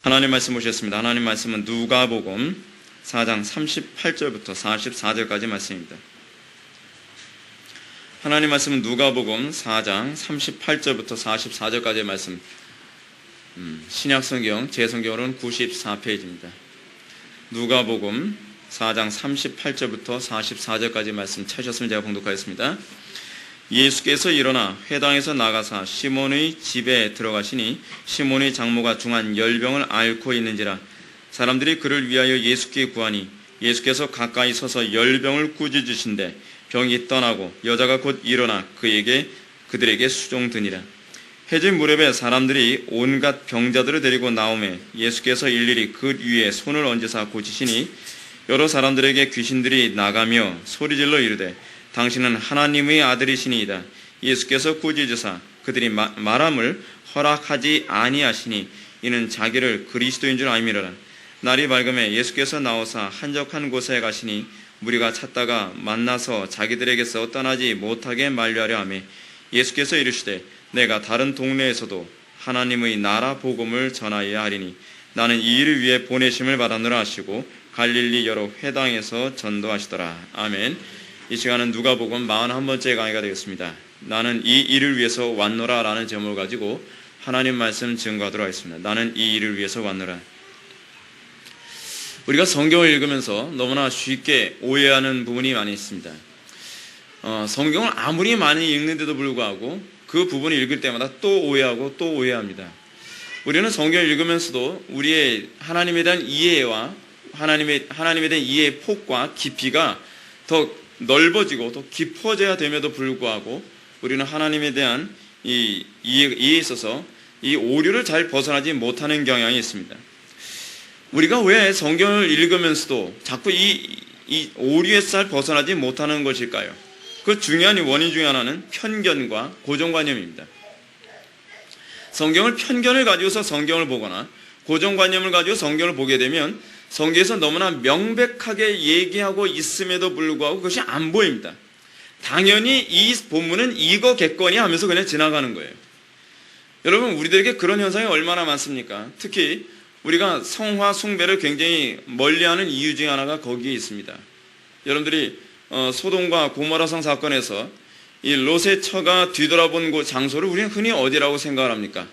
하나님 말씀 보셨습니다. 하나님 말씀은 누가복음 4장 38절부터 44절까지 말씀입니다. 하나님 말씀은 누가복음 4장 38절부터 44절까지의 말씀, 신약성경 제성경으로는 94페이지입니다. 누가복음 4장 38절부터 44절까지 말씀 찾으셨으면 제가 봉독하겠습니다. 예수께서 일어나 회당에서 나가사 시몬의 집에 들어가시니 시몬의 장모가 중한 열병을 앓고 있는지라. 사람들이 그를 위하여 예수께 구하니 예수께서 가까이 서서 열병을 꾸짖으신데 병이 떠나고 여자가 곧 일어나 그들에게 수종드니라. 해진 무렵에 사람들이 온갖 병자들을 데리고 나오매 예수께서 일일이 그 위에 손을 얹으사 고치시니 여러 사람들에게 귀신들이 나가며 소리질러 이르되 당신은 하나님의 아들이시니이다. 예수께서 꾸짖으사 그들이 말함을 허락하지 아니하시니 이는 자기를 그리스도인 줄 알미러라. 날이 밝음에 예수께서 나오사 한적한 곳에 가시니 무리가 찾다가 만나서 자기들에게서 떠나지 못하게 만류하려 하며 예수께서 이르시되 내가 다른 동네에서도 하나님의 나라 복음을 전하여야 하리니 나는 이 일을 위해 보내심을 받았노라 하시고 갈릴리 여러 회당에서 전도하시더라. 아멘. 이 시간은 누가복음 41번째 강의가 되겠습니다. 나는 이 일을 위해서 왔노라 라는 제목을 가지고 하나님 말씀 증거하도록 하겠습니다. 나는 이 일을 위해서 왔노라. 우리가 성경을 읽으면서 너무나 쉽게 오해하는 부분이 많이 있습니다. 성경을 아무리 많이 읽는데도 불구하고 그 부분을 읽을 때마다 또 오해하고 또 오해합니다. 우리는 성경을 읽으면서도 우리의 하나님에 대한 이해와 하나님에 대한 이해의 폭과 깊이가 더 넓어지고 더 깊어져야 됨에도 불구하고 우리는 하나님에 대한 이 이해에 있어서 이 오류를 잘 벗어나지 못하는 경향이 있습니다. 우리가 왜 성경을 읽으면서도 자꾸 이 오류에서 잘 벗어나지 못하는 것일까요? 그 중요한 원인 중에 하나는 편견과 고정관념입니다. 성경을 편견을 가지고서 성경을 보거나 고정관념을 가지고 성경을 보게 되면 성경에서 너무나 명백하게 얘기하고 있음에도 불구하고 그것이 안 보입니다. 당연히 이 본문은 이거겠거니 하면서 그냥 지나가는 거예요. 여러분, 우리들에게 그런 현상이 얼마나 많습니까? 특히 우리가 성화 숭배를 굉장히 멀리하는 이유 중에 하나가 거기에 있습니다. 여러분들이 소돔과 고모라성 사건에서 이 롯의 처가 뒤돌아본 곳 장소를 우리는 흔히 어디라고 생각을 합니까?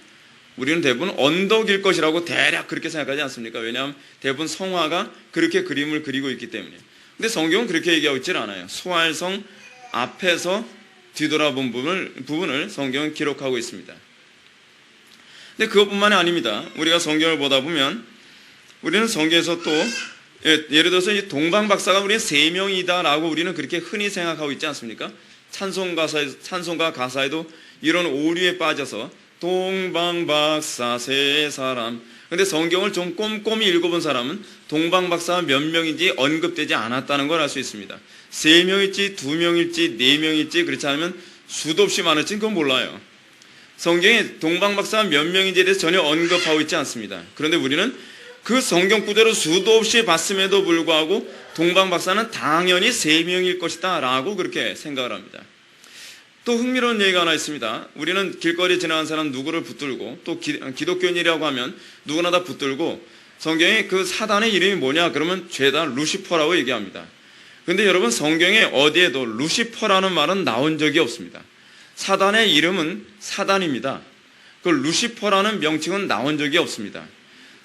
우리는 대부분 언덕일 것이라고 대략 그렇게 생각하지 않습니까? 왜냐하면 대부분 성화가 그렇게 그림을 그리고 있기 때문에. 근데 성경은 그렇게 얘기하고 있질 않아요. 수알성 앞에서 뒤돌아본 부분을 성경은 기록하고 있습니다. 근데 그것뿐만이 아닙니다. 우리가 성경을 보다 보면 우리는 성경에서 또 예를 들어서 이 동방박사가 우리는 3명이다라고 우리는 그렇게 흔히 생각하고 있지 않습니까? 찬송가 가사에도 이런 오류에 빠져서 동방박사 3사람. 근데 성경을 좀 꼼꼼히 읽어본 사람은 동방박사가 몇 명인지 언급되지 않았다는 걸 알 수 있습니다. 3명일지 2명일지 4명일지 그렇지 않으면 수도 없이 많을지는 그건 몰라요. 성경에 동방박사가 몇 명인지에 대해서 전혀 언급하고 있지 않습니다. 그런데 우리는 그 성경 구절을 수도 없이 봤음에도 불구하고 동방박사는 당연히 3명일 것이다 라고 그렇게 생각을 합니다. 또 흥미로운 얘기가 하나 있습니다. 우리는 길거리에 지나가는 사람 누구를 붙들고 또 기독교인이라고 하면 누구나 다 붙들고 성경에 그 사단의 이름이 뭐냐 그러면 죄다 루시퍼라고 얘기합니다. 그런데 여러분, 성경에 어디에도 루시퍼라는 말은 나온 적이 없습니다. 사단의 이름은 사단입니다. 그 루시퍼라는 명칭은 나온 적이 없습니다.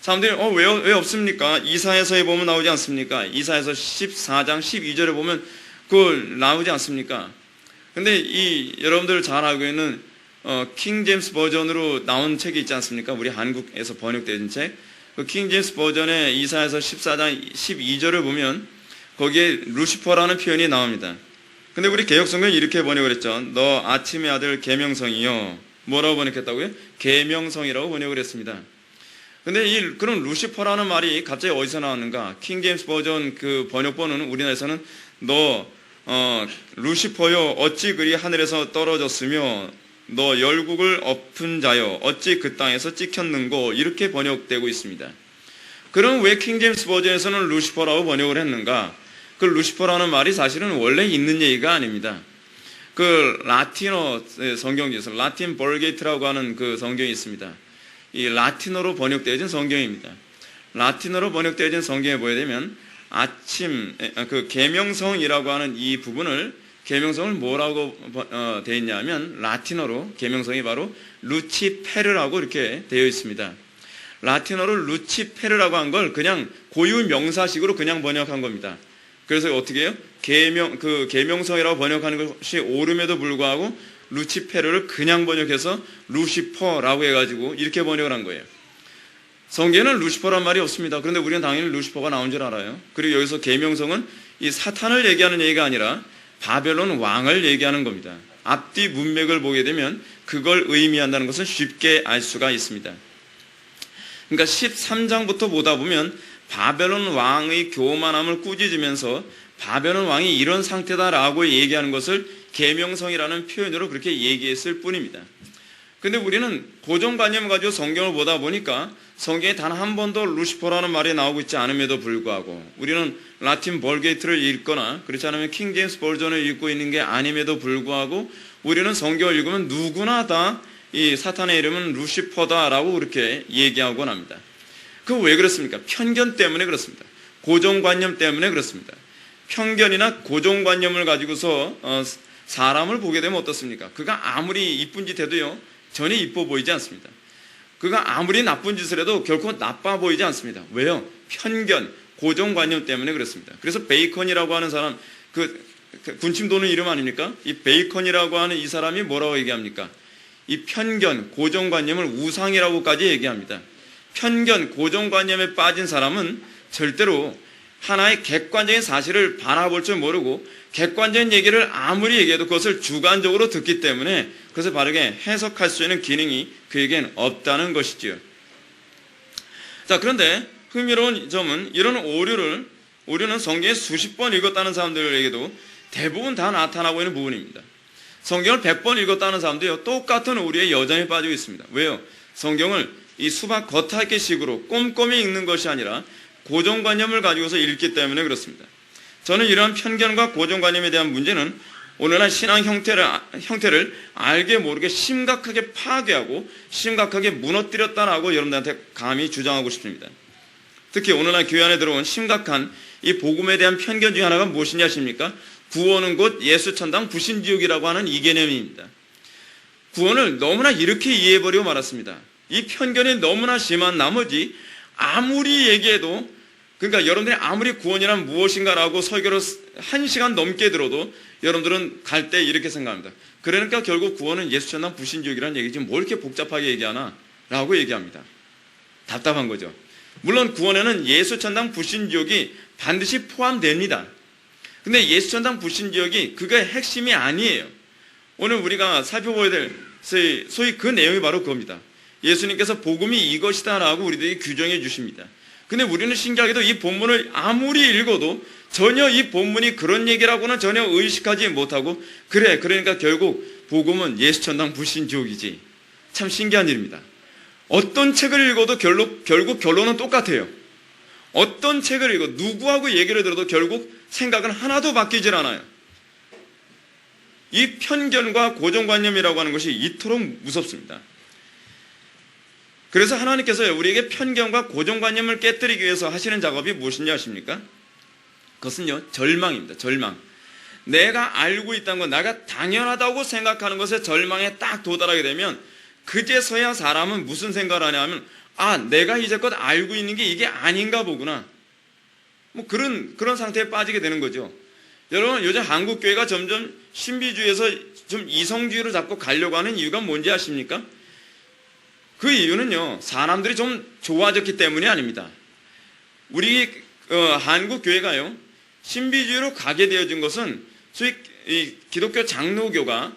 사람들이 왜 없습니까? 이사야서에 보면 나오지 않습니까? 이사야서 14장 12절에 보면 그걸 나오지 않습니까? 근데 여러분들 잘 알고 있는 킹 제임스 버전으로 나온 책이 있지 않습니까? 우리 한국에서 번역된 책. 그 킹 제임스 버전의 이사야서 14장 12절을 보면 거기에 루시퍼라는 표현이 나옵니다. 근데 우리 개혁성경은 이렇게 번역을 했죠. 너 아침의 아들 계명성이요. 뭐라고 번역했다고요? 계명성이라고 번역을 했습니다. 근데 그런 루시퍼라는 말이 갑자기 어디서 나왔는가? 킹 제임스 버전 그 번역본은 우리나라에서는 너 루시퍼여 어찌 그리 하늘에서 떨어졌으며 너 열국을 엎은 자여 어찌 그 땅에서 찍혔는고 이렇게 번역되고 있습니다. 그럼 왜 킹 제임스 버전에서는 루시퍼라고 번역을 했는가? 그 루시퍼라는 말이 사실은 원래 있는 얘기가 아닙니다. 그 라틴어 성경 중에서 라틴 벌게이트라고 하는 그 성경이 있습니다. 이 라틴어로 번역되어진 성경입니다. 라틴어로 번역되어진 성경에 보게 되면 그 계명성이라고 하는 이 부분을 계명성을 뭐라고 되어 있냐면 라틴어로 계명성이 바로 루치페르라고 이렇게 되어 있습니다. 라틴어로 루치페르라고 한 걸 그냥 고유 명사식으로 그냥 번역한 겁니다. 그래서 어떻게 해요? 계명성이라고 번역하는 것이 옳음에도 불구하고 루치페르를 그냥 번역해서 루시퍼라고 해가지고 이렇게 번역을 한 거예요. 성경에는 루시퍼란 말이 없습니다. 그런데 우리는 당연히 루시퍼가 나온 줄 알아요. 그리고 여기서 계명성은 이 사탄을 얘기하는 얘기가 아니라 바벨론 왕을 얘기하는 겁니다. 앞뒤 문맥을 보게 되면 그걸 의미한다는 것을 쉽게 알 수가 있습니다. 그러니까 13장부터 보다 보면 바벨론 왕의 교만함을 꾸짖으면서 바벨론 왕이 이런 상태다라고 얘기하는 것을 계명성이라는 표현으로 그렇게 얘기했을 뿐입니다. 근데 우리는 고정관념을 가지고 성경을 보다 보니까 성경에 단 한 번도 루시퍼라는 말이 나오고 있지 않음에도 불구하고 우리는 라틴 벌게이트를 읽거나 그렇지 않으면 킹 제임스 버전을 읽고 있는 게 아님에도 불구하고 우리는 성경을 읽으면 누구나 다 이 사탄의 이름은 루시퍼다라고 그렇게 얘기하곤 합니다. 그 왜 그렇습니까? 편견 때문에 그렇습니다. 고정관념 때문에 그렇습니다. 편견이나 고정관념을 가지고서 사람을 보게 되면 어떻습니까? 그가 아무리 이쁜 짓 해도요 전혀 이뻐 보이지 않습니다. 그가 아무리 나쁜 짓을 해도 결코 나빠 보이지 않습니다. 왜요? 편견, 고정관념 때문에 그렇습니다. 그래서 베이컨이라고 하는 사람, 군침 도는 이름 아닙니까? 이 베이컨이라고 하는 이 사람이 뭐라고 얘기합니까? 이 편견, 고정관념을 우상이라고까지 얘기합니다. 편견, 고정관념에 빠진 사람은 절대로 하나의 객관적인 사실을 바라볼 줄 모르고 객관적인 얘기를 아무리 얘기해도 그것을 주관적으로 듣기 때문에 그것을 바르게 해석할 수 있는 기능이 그에겐 없다는 것이지요. 자, 그런데 흥미로운 점은 이런 오류는 성경에 수십 번 읽었다는 사람들에게도 대부분 다 나타나고 있는 부분입니다. 성경을 100번 읽었다는 사람도요 똑같은 오류에 여전히 빠지고 있습니다. 왜요? 성경을 이 수박 겉핥기식으로 꼼꼼히 읽는 것이 아니라 고정관념을 가지고서 읽기 때문에 그렇습니다. 저는 이러한 편견과 고정관념에 대한 문제는 오늘날 신앙 형태를 알게 모르게 심각하게 파괴하고 심각하게 무너뜨렸다라고 여러분들한테 감히 주장하고 싶습니다. 특히 오늘날 교회 안에 들어온 심각한 이 복음에 대한 편견 중에 하나가 무엇이냐 하십니까? 구원은 곧 예수천당 불신지옥이라고 하는 이 개념입니다. 구원을 너무나 이렇게 이해해버리고 말았습니다. 이 편견이 너무나 심한 나머지 아무리 얘기해도 그러니까 여러분들이 아무리 구원이란 무엇인가라고 설교를 1시간 넘게 들어도 여러분들은 갈 때 이렇게 생각합니다. 그러니까 결국 구원은 예수천당 불신지옥이라는 얘기지 뭘 이렇게 복잡하게 얘기하나? 라고 얘기합니다. 답답한 거죠. 물론 구원에는 예수천당 불신지옥이 반드시 포함됩니다. 근데 예수천당 불신지옥이 그게 핵심이 아니에요. 오늘 우리가 살펴봐야 될 소위 그 내용이 바로 그겁니다. 예수님께서 복음이 이것이다라고 우리들에게 규정해 주십니다. 근데 우리는 신기하게도 이 본문을 아무리 읽어도 전혀 이 본문이 그런 얘기라고는 전혀 의식하지 못하고 그러니까 결국 복음은 예수천당 불신지옥이지. 참 신기한 일입니다. 어떤 책을 읽어도 결국 결론은 똑같아요. 어떤 책을 읽어도 누구하고 얘기를 들어도 결국 생각은 하나도 바뀌질 않아요. 이 편견과 고정관념이라고 하는 것이 이토록 무섭습니다. 그래서 하나님께서 우리에게 편견과 고정관념을 깨뜨리기 위해서 하시는 작업이 무엇인지 아십니까? 그것은요, 절망입니다. 절망. 내가 알고 있다는 것, 내가 당연하다고 생각하는 것에 절망에 딱 도달하게 되면 그제서야 사람은 무슨 생각을 하냐 하면 내가 이제껏 알고 있는 게 이게 아닌가 보구나. 뭐 그런 상태에 빠지게 되는 거죠. 여러분, 요즘 한국 교회가 점점 신비주의에서 좀 이성주의로 자꾸 가려고 하는 이유가 뭔지 아십니까? 그 이유는요, 사람들이 좀 좋아졌기 때문이 아닙니다. 우리 한국 교회가요, 신비주의로 가게 되어진 것은 소위 이 기독교 장로교가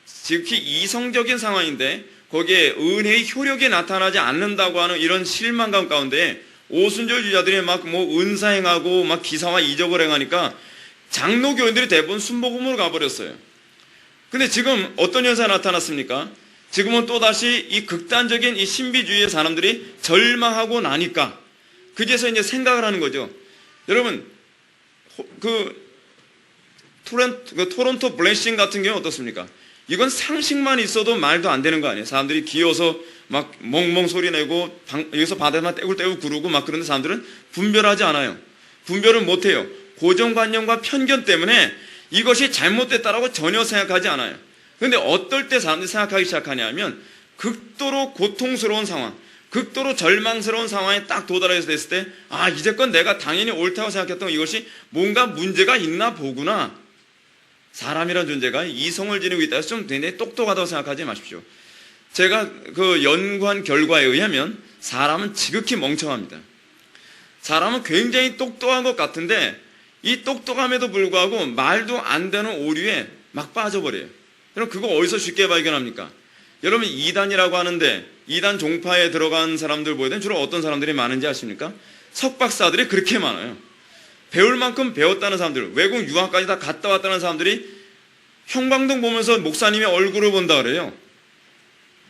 지극히 이성적인 상황인데 거기에 은혜의 효력이 나타나지 않는다고 하는 이런 실망감 가운데 오순절주의자들이 막 은사행하고 막 기사와 이적을 행하니까 장로교인들이 대부분 순복음으로 가버렸어요. 근데 지금 어떤 현상이 나타났습니까? 지금은 또다시 이 극단적인 이 신비주의의 사람들이 절망하고 나니까 그제서 이제 생각을 하는 거죠. 여러분, 토론토 블레싱 같은 경우는 어떻습니까? 이건 상식만 있어도 말도 안 되는 거 아니에요. 사람들이 기어서 막 멍멍 소리 내고 여기서 바닥에만 떼굴떼굴 구르고 막 그런데 사람들은 분별하지 않아요. 분별을 못해요. 고정관념과 편견 때문에 이것이 잘못됐다라고 전혀 생각하지 않아요. 그런데 어떨 때 사람들이 생각하기 시작하냐면 극도로 고통스러운 상황, 극도로 절망스러운 상황에 딱 도달해서 됐을 때 이제껏 내가 당연히 옳다고 생각했던 이것이 뭔가 문제가 있나 보구나. 사람이라는 존재가 이성을 지니고 있다 해서 좀 굉장히 똑똑하다고 생각하지 마십시오. 제가 그 연구한 결과에 의하면 사람은 지극히 멍청합니다. 사람은 굉장히 똑똑한 것 같은데 이 똑똑함에도 불구하고 말도 안 되는 오류에 막 빠져버려요. 그럼 그거 어디서 쉽게 발견합니까? 여러분 이단이라고 하는데 이단 종파에 들어간 사람들 보이면 주로 어떤 사람들이 많은지 아십니까? 석박사들이 그렇게 많아요. 배울 만큼 배웠다는 사람들, 외국 유학까지 다 갔다 왔다는 사람들이 형광등 보면서 목사님의 얼굴을 본다 그래요.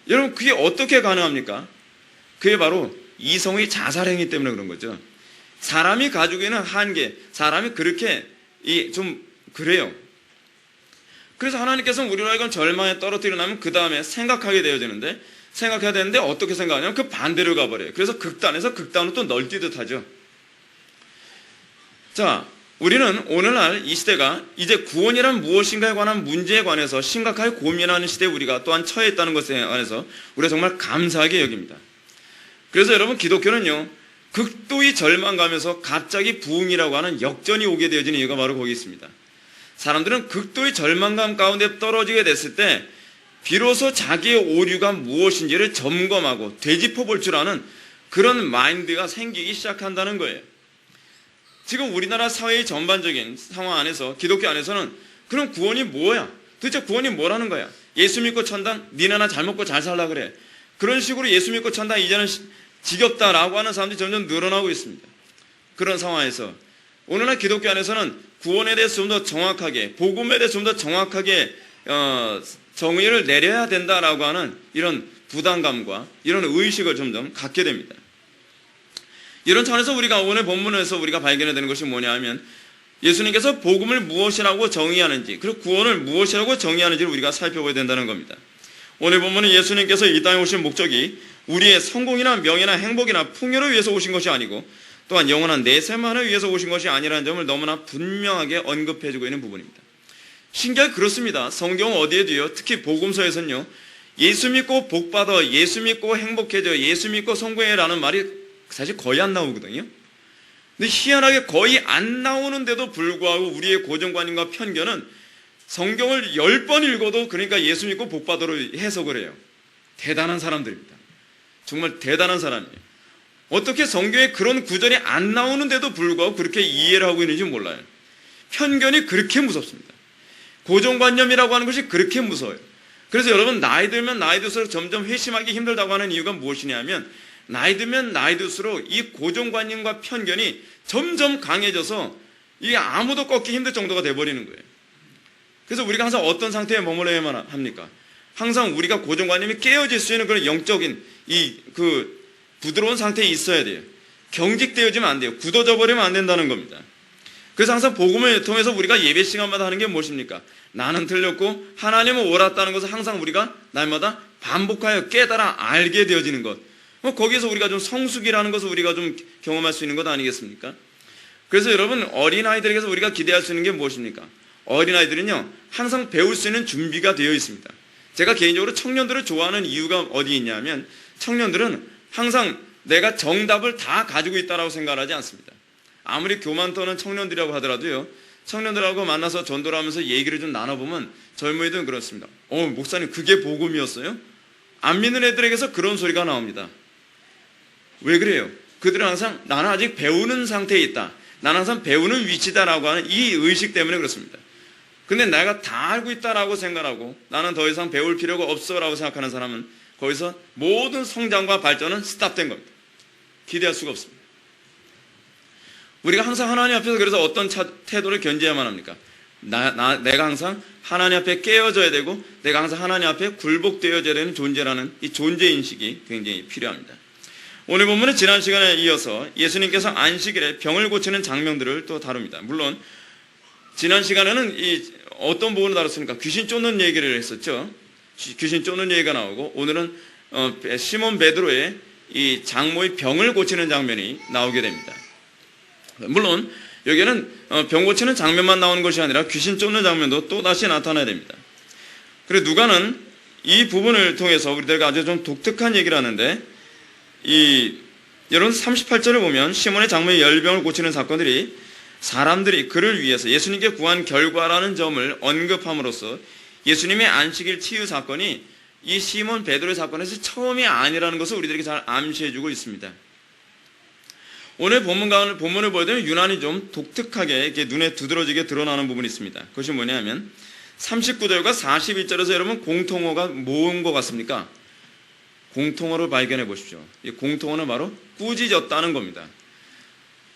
여러분 그게 어떻게 가능합니까? 그게 바로 이성의 자살행위 때문에 그런 거죠. 사람이 가지고 있는 한계, 사람이 그렇게 좀 그래요. 그래서 하나님께서는 우리로 하여금 절망에 떨어뜨려 나면 그 다음에 생각하게 되어지는데 생각해야 되는데 어떻게 생각하냐면 그 반대로 가버려요. 그래서 극단에서 극단으로 또 널뛰듯 하죠. 자, 우리는 오늘날 이 시대가 이제 구원이란 무엇인가에 관한 문제에 관해서 심각하게 고민하는 시대에 우리가 또한 처해 있다는 것에 관해서 우리가 정말 감사하게 여깁니다. 그래서 여러분 기독교는요 극도의 절망감에서 갑자기 부흥이라고 하는 역전이 오게 되어지는 이유가 바로 거기 있습니다. 사람들은 극도의 절망감 가운데 떨어지게 됐을 때 비로소 자기의 오류가 무엇인지를 점검하고 되짚어 볼 줄 아는 그런 마인드가 생기기 시작한다는 거예요. 지금 우리나라 사회의 전반적인 상황 안에서 기독교 안에서는 그럼 구원이 뭐야? 도대체 구원이 뭐라는 거야? 예수 믿고 천당? 니네 하나 잘 먹고 잘 살라 그래. 그런 식으로 예수 믿고 천당 이제는 지겹다라고 하는 사람들이 점점 늘어나고 있습니다. 그런 상황에서 오늘날 기독교 안에서는 구원에 대해서 좀 더 정확하게, 복음에 대해서 좀 더 정확하게 정의를 내려야 된다라고 하는 이런 부담감과 이런 의식을 점점 갖게 됩니다. 이런 차원에서 우리가 오늘 본문에서 우리가 발견해야 되는 것이 뭐냐 하면 예수님께서 복음을 무엇이라고 정의하는지 그리고 구원을 무엇이라고 정의하는지를 우리가 살펴봐야 된다는 겁니다. 오늘 본문은 예수님께서 이 땅에 오신 목적이 우리의 성공이나 명예나 행복이나 풍요를 위해서 오신 것이 아니고 또한 영원한 내세만을 위해서 오신 것이 아니라는 점을 너무나 분명하게 언급해주고 있는 부분입니다. 신기하게 그렇습니다. 성경 어디에도요, 특히 복음서에서는요, 예수 믿고 복받아, 예수 믿고 행복해져, 예수 믿고 성공해라는 말이 사실 거의 안 나오거든요. 근데 희한하게 거의 안 나오는데도 불구하고 우리의 고정관념과 편견은 성경을 10번 읽어도 그러니까 예수 믿고 복받아로 해석을 해요. 대단한 사람들입니다. 정말 대단한 사람이에요. 어떻게 성경에 그런 구절이 안 나오는데도 불구하고 그렇게 이해를 하고 있는지 몰라요. 편견이 그렇게 무섭습니다. 고정관념이라고 하는 것이 그렇게 무서워요. 그래서 여러분 나이 들면 나이 들수록 점점 회심하기 힘들다고 하는 이유가 무엇이냐면 나이 들면 나이 들수록 이 고정관념과 편견이 점점 강해져서 이게 아무도 꺾기 힘들 정도가 돼버리는 거예요. 그래서 우리가 항상 어떤 상태에 머물러야만 합니까? 항상 우리가 고정관념이 깨어질 수 있는 그런 영적인 부드러운 상태에 있어야 돼요. 경직되어지면 안 돼요. 굳어져 버리면 안 된다는 겁니다. 그래서 항상 복음을 통해서 우리가 예배 시간마다 하는 게 무엇입니까? 나는 틀렸고 하나님은 옳았다는 것을 항상 우리가 날마다 반복하여 깨달아 알게 되어지는 것. 거기에서 우리가 좀 성숙이라는 것을 우리가 좀 경험할 수 있는 것 아니겠습니까? 그래서 여러분 어린아이들에게서 우리가 기대할 수 있는 게 무엇입니까? 어린아이들은요 항상 배울 수 있는 준비가 되어 있습니다. 제가 개인적으로 청년들을 좋아하는 이유가 어디 있냐면 청년들은 항상 내가 정답을 다 가지고 있다고 생각하지 않습니다. 아무리 교만 떠는 청년들이라고 하더라도요 청년들하고 만나서 전도를 하면서 얘기를 좀 나눠보면 젊은이들은 그렇습니다. 목사님 그게 복음이었어요? 안 믿는 애들에게서 그런 소리가 나옵니다. 왜 그래요? 그들은 항상 나는 아직 배우는 상태에 있다. 나는 항상 배우는 위치다라고 하는 이 의식 때문에 그렇습니다. 근데 내가 다 알고 있다라고 생각하고 나는 더 이상 배울 필요가 없어라고 생각하는 사람은 거기서 모든 성장과 발전은 스탑된 겁니다. 기대할 수가 없습니다. 우리가 항상 하나님 앞에서 그래서 어떤 태도를 견지해야만 합니까? 내가 항상 하나님 앞에 깨어져야 되고 내가 항상 하나님 앞에 굴복되어져야 되는 존재라는 이 존재인식이 굉장히 필요합니다. 오늘 본문은 지난 시간에 이어서 예수님께서 안식일에 병을 고치는 장면들을 또 다룹니다. 물론 지난 시간에는 이 어떤 부분을 다뤘습니까? 귀신 쫓는 얘기를 했었죠. 귀신 쫓는 얘기가 나오고, 오늘은 시몬 베드로의 이 장모의 병을 고치는 장면이 나오게 됩니다. 물론 여기에는 병 고치는 장면만 나오는 것이 아니라 귀신 쫓는 장면도 또 다시 나타나야 됩니다. 그리고 누가는 이 부분을 통해서 우리들과 아주 좀 독특한 얘기를 하는데, 여러분 38절을 보면 시몬의 장모의 열병을 고치는 사건들이 사람들이 그를 위해서 예수님께 구한 결과라는 점을 언급함으로써 예수님의 안식일 치유 사건이 이 시몬 베드로의 사건에서 처음이 아니라는 것을 우리들에게 잘 암시해주고 있습니다. 오늘 본문을 보게 되면 유난히 좀 독특하게 이렇게 눈에 두드러지게 드러나는 부분이 있습니다. 그것이 뭐냐면 39절과 41절에서 여러분 공통어가 뭐인 것 같습니까? 공통어를 발견해 보십시오. 이 공통어는 바로 꾸짖었다는 겁니다.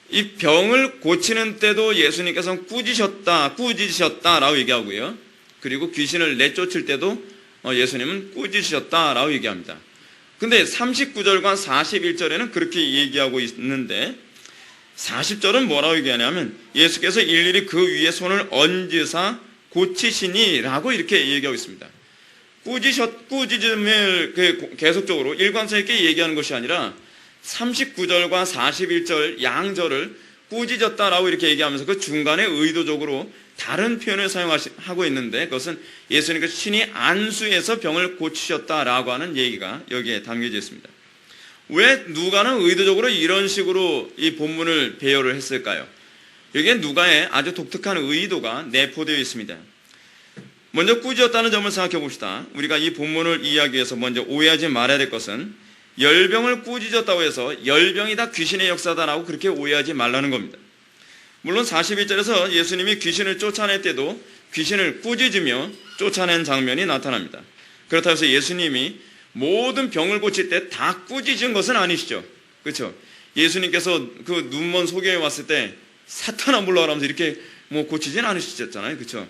이 병을 고치는 때도 예수님께서는 꾸짖으셨다라고 얘기하고요. 그리고 귀신을 내쫓을 때도 예수님은 꾸짖으셨다라고 얘기합니다. 근데 39절과 41절에는 그렇게 얘기하고 있는데 40절은 뭐라고 얘기하냐면 예수께서 일일이 그 위에 손을 얹으사 고치시니라고 이렇게 얘기하고 있습니다. 꾸짖음을 계속적으로 일관성 있게 얘기하는 것이 아니라 39절과 41절 양절을 꾸짖었다라고 이렇게 얘기하면서 그 중간에 의도적으로 다른 표현을 사용하고 있는데 그것은 예수님께서 친히 안수해서 병을 고치셨다라고 하는 얘기가 여기에 담겨져 있습니다. 왜 누가는 의도적으로 이런 식으로 이 본문을 배열을 했을까요? 여기에 누가의 아주 독특한 의도가 내포되어 있습니다. 먼저 꾸짖었다는 점을 생각해 봅시다. 우리가 이 본문을 이해하기 위해서 먼저 오해하지 말아야 될 것은 열병을 꾸짖었다고 해서 열병이 다 귀신의 역사다라고 그렇게 오해하지 말라는 겁니다. 물론 41절에서 예수님이 귀신을 쫓아낼 때도 귀신을 꾸짖으며 쫓아낸 장면이 나타납니다. 그렇다고 해서 예수님이 모든 병을 고칠 때 다 꾸짖은 것은 아니시죠. 그렇죠? 예수님께서 그 눈먼 소경에 왔을 때 사탄아 물러가라면서 이렇게 고치진 않으셨잖아요. 그렇죠?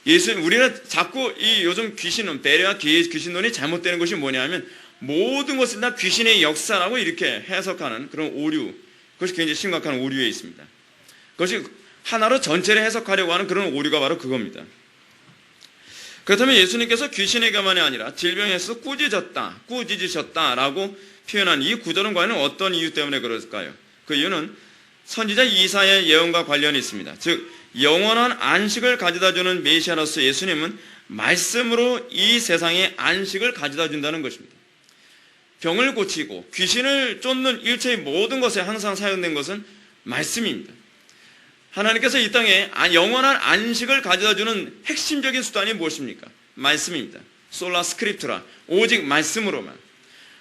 우리는 자꾸 이 요즘 귀신은 배려와 귀신론이 잘못되는 것이 뭐냐면 모든 것은 다 귀신의 역사라고 이렇게 해석하는 그런 오류, 그것이 굉장히 심각한 오류에 있습니다. 그것이 하나로 전체를 해석하려고 하는 그런 오류가 바로 그겁니다. 그렇다면 예수님께서 귀신에게만이 아니라 질병에서 꾸짖으셨다라고 표현한 이 구절은 과연 어떤 이유 때문에 그럴까요? 그 이유는 선지자 이사야의 예언과 관련이 있습니다. 즉 영원한 안식을 가져다주는 메시아로서 예수님은 말씀으로 이 세상에 안식을 가져다준다는 것입니다. 병을 고치고 귀신을 쫓는 일체의 모든 것에 항상 사용된 것은 말씀입니다. 하나님께서 이 땅에 영원한 안식을 가져다주는 핵심적인 수단이 무엇입니까? 말씀입니다. 솔라 스크립트라, 오직 말씀으로만,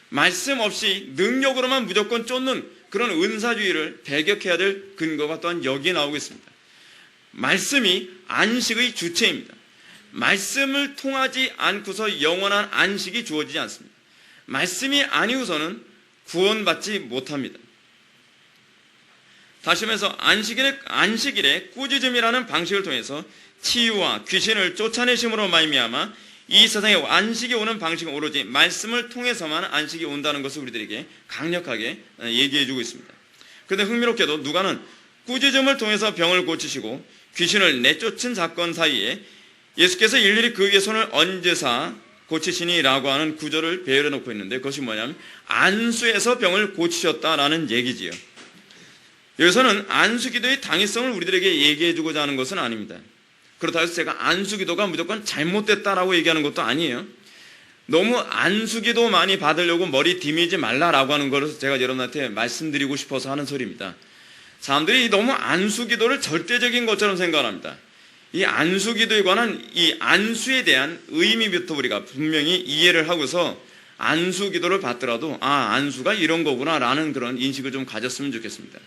말씀 없이 능력으로만 무조건 쫓는 그런 은사주의를 배격해야 될 근거가 또한 여기에 나오고 있습니다. 말씀이 안식의 주체입니다. 말씀을 통하지 않고서 영원한 안식이 주어지지 않습니다. 말씀이 아니고서는 구원받지 못합니다. 다시 말해서 안식일의 꾸짖음이라는 방식을 통해서 치유와 귀신을 쫓아내심으로 말미암아 이 세상에 안식이 오는 방식은 오로지 말씀을 통해서만 안식이 온다는 것을 우리들에게 강력하게 얘기해주고 있습니다. 그런데 흥미롭게도 누가는 꾸짖음을 통해서 병을 고치시고 귀신을 내쫓은 사건 사이에 예수께서 일일이 그 위에 손을 얹으사 고치시니라고 하는 구절을 배열해 놓고 있는데 그것이 뭐냐면 안수에서 병을 고치셨다라는 얘기지요. 여기서는 안수기도의 당위성을 우리들에게 얘기해주고자 하는 것은 아닙니다. 그렇다고 해서 제가 안수기도가 무조건 잘못됐다라고 얘기하는 것도 아니에요. 너무 안수기도 많이 받으려고 머리 디미지 말라라고 하는 것을 제가 여러분한테 말씀드리고 싶어서 하는 소리입니다. 사람들이 너무 안수기도를 절대적인 것처럼 생각합니다. 이 안수기도에 관한 이 안수에 대한 의미부터 우리가 분명히 이해를 하고서 안수기도를 받더라도 안수가 이런 거구나라는 그런 인식을 좀 가졌으면 좋겠습니다.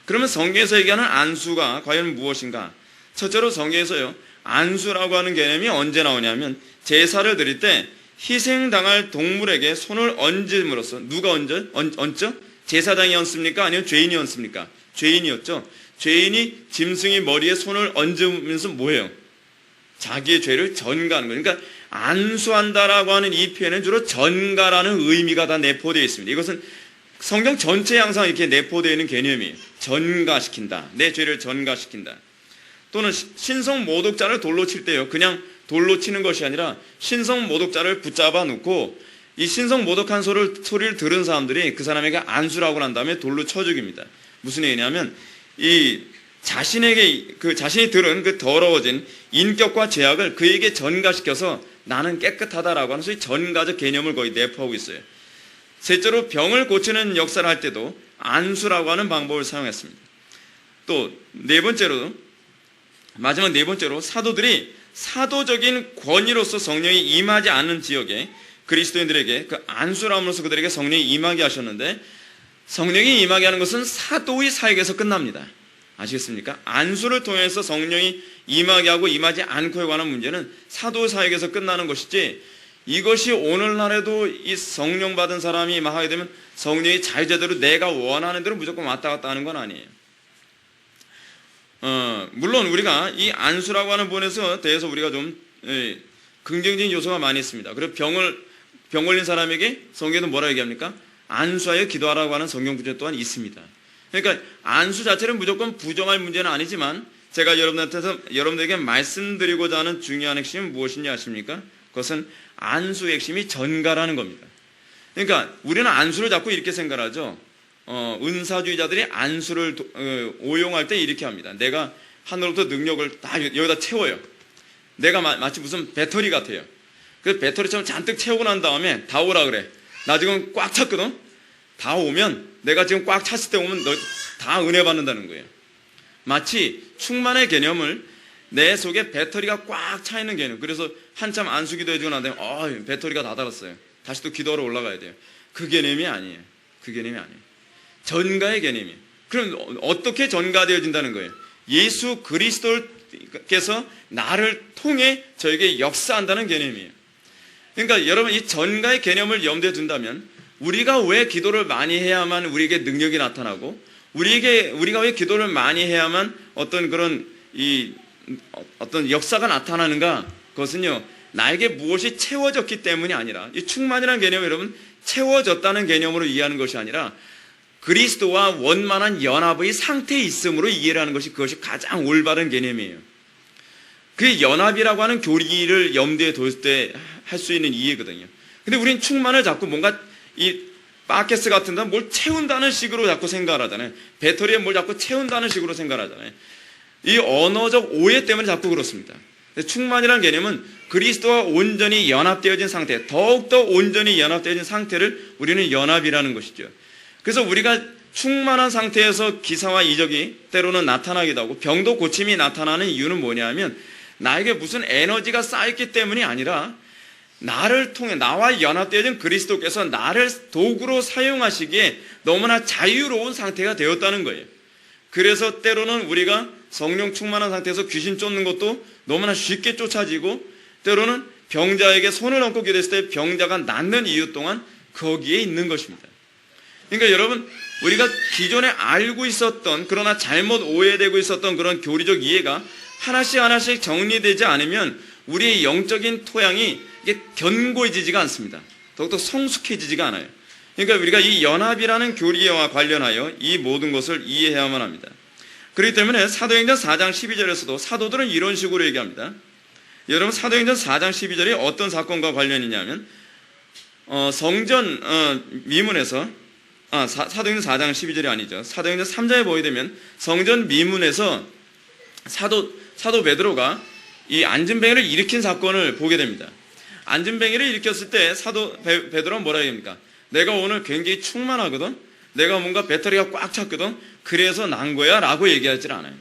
그러면 성경에서 얘기하는 안수가 과연 무엇인가? 첫째로 성경에서요, 안수라고 하는 개념이 언제 나오냐면 제사를 드릴 때 희생당할 동물에게 손을 얹음으로써 누가 얹죠? 제사장이 얹습니까? 아니면 죄인이 얹습니까? 죄인이었죠. 죄인이 짐승이 머리에 손을 얹으면서 뭐예요? 자기의 죄를 전가하는 거예요. 그러니까 안수한다라고 하는 이 표현은 주로 전가라는 의미가 다 내포되어 있습니다. 이것은 성경 전체에 항상 이렇게 내포되어 있는 개념이에요. 전가시킨다. 내 죄를 전가시킨다. 또는 신성 모독자를 돌로 칠 때요, 그냥 돌로 치는 것이 아니라 신성 모독자를 붙잡아 놓고 이 신성 모독한 소리를 들은 사람들이 그 사람에게 안수라고 난 다음에 돌로 쳐 죽입니다. 무슨 얘기냐면 이 자신에게 자신이 들은 그 더러워진 인격과 죄악을 그에게 전가시켜서 나는 깨끗하다라고 하는 소위 전가적 개념을 거의 내포하고 있어요. 셋째로 병을 고치는 역사를 할 때도 안수라고 하는 방법을 사용했습니다. 또 마지막 네 번째로 사도들이 사도적인 권위로서 성령이 임하지 않는 지역에 그리스도인들에게 그 안수를 함으로써 그들에게 성령이 임하게 하셨는데, 성령이 임하게 하는 것은 사도의 사역에서 끝납니다. 아시겠습니까? 안수를 통해서 성령이 임하게 하고 임하지 않고에 관한 문제는 사도의 사역에서 끝나는 것이지, 이것이 오늘날에도 이 성령 받은 사람이 막 하게 되면 성령이 자유제대로 내가 원하는 대로 무조건 왔다 갔다 하는 건 아니에요. 물론 우리가 이 안수라고 하는 부분에서 대해서 우리가 좀 긍정적인 요소가 많이 있습니다. 그리고 병 걸린 사람에게 성경에는 뭐라 얘기합니까? 안수하여 기도하라고 하는 성경 구절 또한 있습니다. 그러니까 안수 자체는 무조건 부정할 문제는 아니지만, 제가 여러분들에게 말씀드리고자 하는 중요한 핵심은 무엇인지 아십니까? 그것은 안수의 핵심이 전가라는 겁니다. 그러니까 우리는 안수를 자꾸 이렇게 생각하죠. 은사주의자들이 안수를 오용할 때 이렇게 합니다. 내가 하늘로부터 능력을 다 여기다 채워요. 내가 마치 무슨 배터리 같아요. 그 배터리처럼 잔뜩 채우고 난 다음에 다 오라 그래. 나 지금 꽉 찼거든. 다 오면, 내가 지금 꽉 찼을 때 오면 너 다 은혜 받는다는 거예요. 마치 충만의 개념을 내 속에 배터리가 꽉 차 있는 개념. 그래서 한참 안수 기도해주고 난 다음에 배터리가 다 닳았어요. 다시 또 기도하러 올라가야 돼요. 그 개념이 아니에요. 그 개념이 아니에요. 전가의 개념이에요. 그럼 어떻게 전가되어진다는 거예요? 예수 그리스도께서 나를 통해 저에게 역사한다는 개념이에요. 그러니까 여러분, 이 전가의 개념을 염두에 둔다면 우리가 왜 기도를 많이 해야만 우리에게 능력이 나타나고, 우리가 왜 기도를 많이 해야만 어떤 역사가 나타나는가? 그것은요, 나에게 무엇이 채워졌기 때문이 아니라, 이 충만이라는 개념이 여러분 채워졌다는 개념으로 이해하는 것이 아니라 그리스도와 원만한 연합의 상태에 있음으로 이해를 하는 것이, 그것이 가장 올바른 개념이에요. 그 연합이라고 하는 교리를 염두에 둘 때 할 수 있는 이해거든요. 근데 우린 충만을 자꾸 뭔가 이 바켓스 같은 데 뭘 채운다는 식으로 자꾸 생각을 하잖아요. 배터리에 뭘 자꾸 채운다는 식으로 생각을 하잖아요. 이 언어적 오해 때문에 자꾸 그렇습니다. 충만이라는 개념은 그리스도와 온전히 연합되어진 상태, 더욱더 온전히 연합되어진 상태를 우리는 연합이라는 것이죠. 그래서 우리가 충만한 상태에서 기사와 이적이 때로는 나타나기도 하고 병도 고침이 나타나는 이유는 뭐냐면, 나에게 무슨 에너지가 쌓였기 때문이 아니라 나를 통해, 나와 연합되어진 그리스도께서 나를 도구로 사용하시기에 너무나 자유로운 상태가 되었다는 거예요. 그래서 때로는 우리가 성령 충만한 상태에서 귀신 쫓는 것도 너무나 쉽게 쫓아지고, 때로는 병자에게 손을 얹고 기도했을 때 병자가 낫는 이유 또한 거기에 있는 것입니다. 그러니까 여러분, 우리가 기존에 알고 있었던, 그러나 잘못 오해되고 있었던 그런 교리적 이해가 하나씩 정리되지 않으면 우리의 영적인 토양이 이게 견고해지지가 않습니다. 더욱더 성숙해지지가 않아요. 그러니까 우리가 이 연합이라는 교리와 관련하여 이 모든 것을 이해해야만 합니다. 그렇기 때문에 사도행전 4장 12절에서도 사도들은 이런 식으로 얘기합니다. 여러분, 사도행전 4장 12절이 어떤 사건과 관련이냐면, 성전 미문에서, 사도행전 4장 12절이 아니죠. 사도행전 3장에 보게 되면 성전 미문에서 사도 베드로가 이 안진뱅이를 일으킨 사건을 보게 됩니다. 안진뱅이를 일으켰을 때 사도 베드로는 뭐라 얘기합니까? 내가 오늘 굉장히 충만하거든? 내가 뭔가 배터리가 꽉 찼거든? 그래서 난 거야 라고 얘기하지 않아요.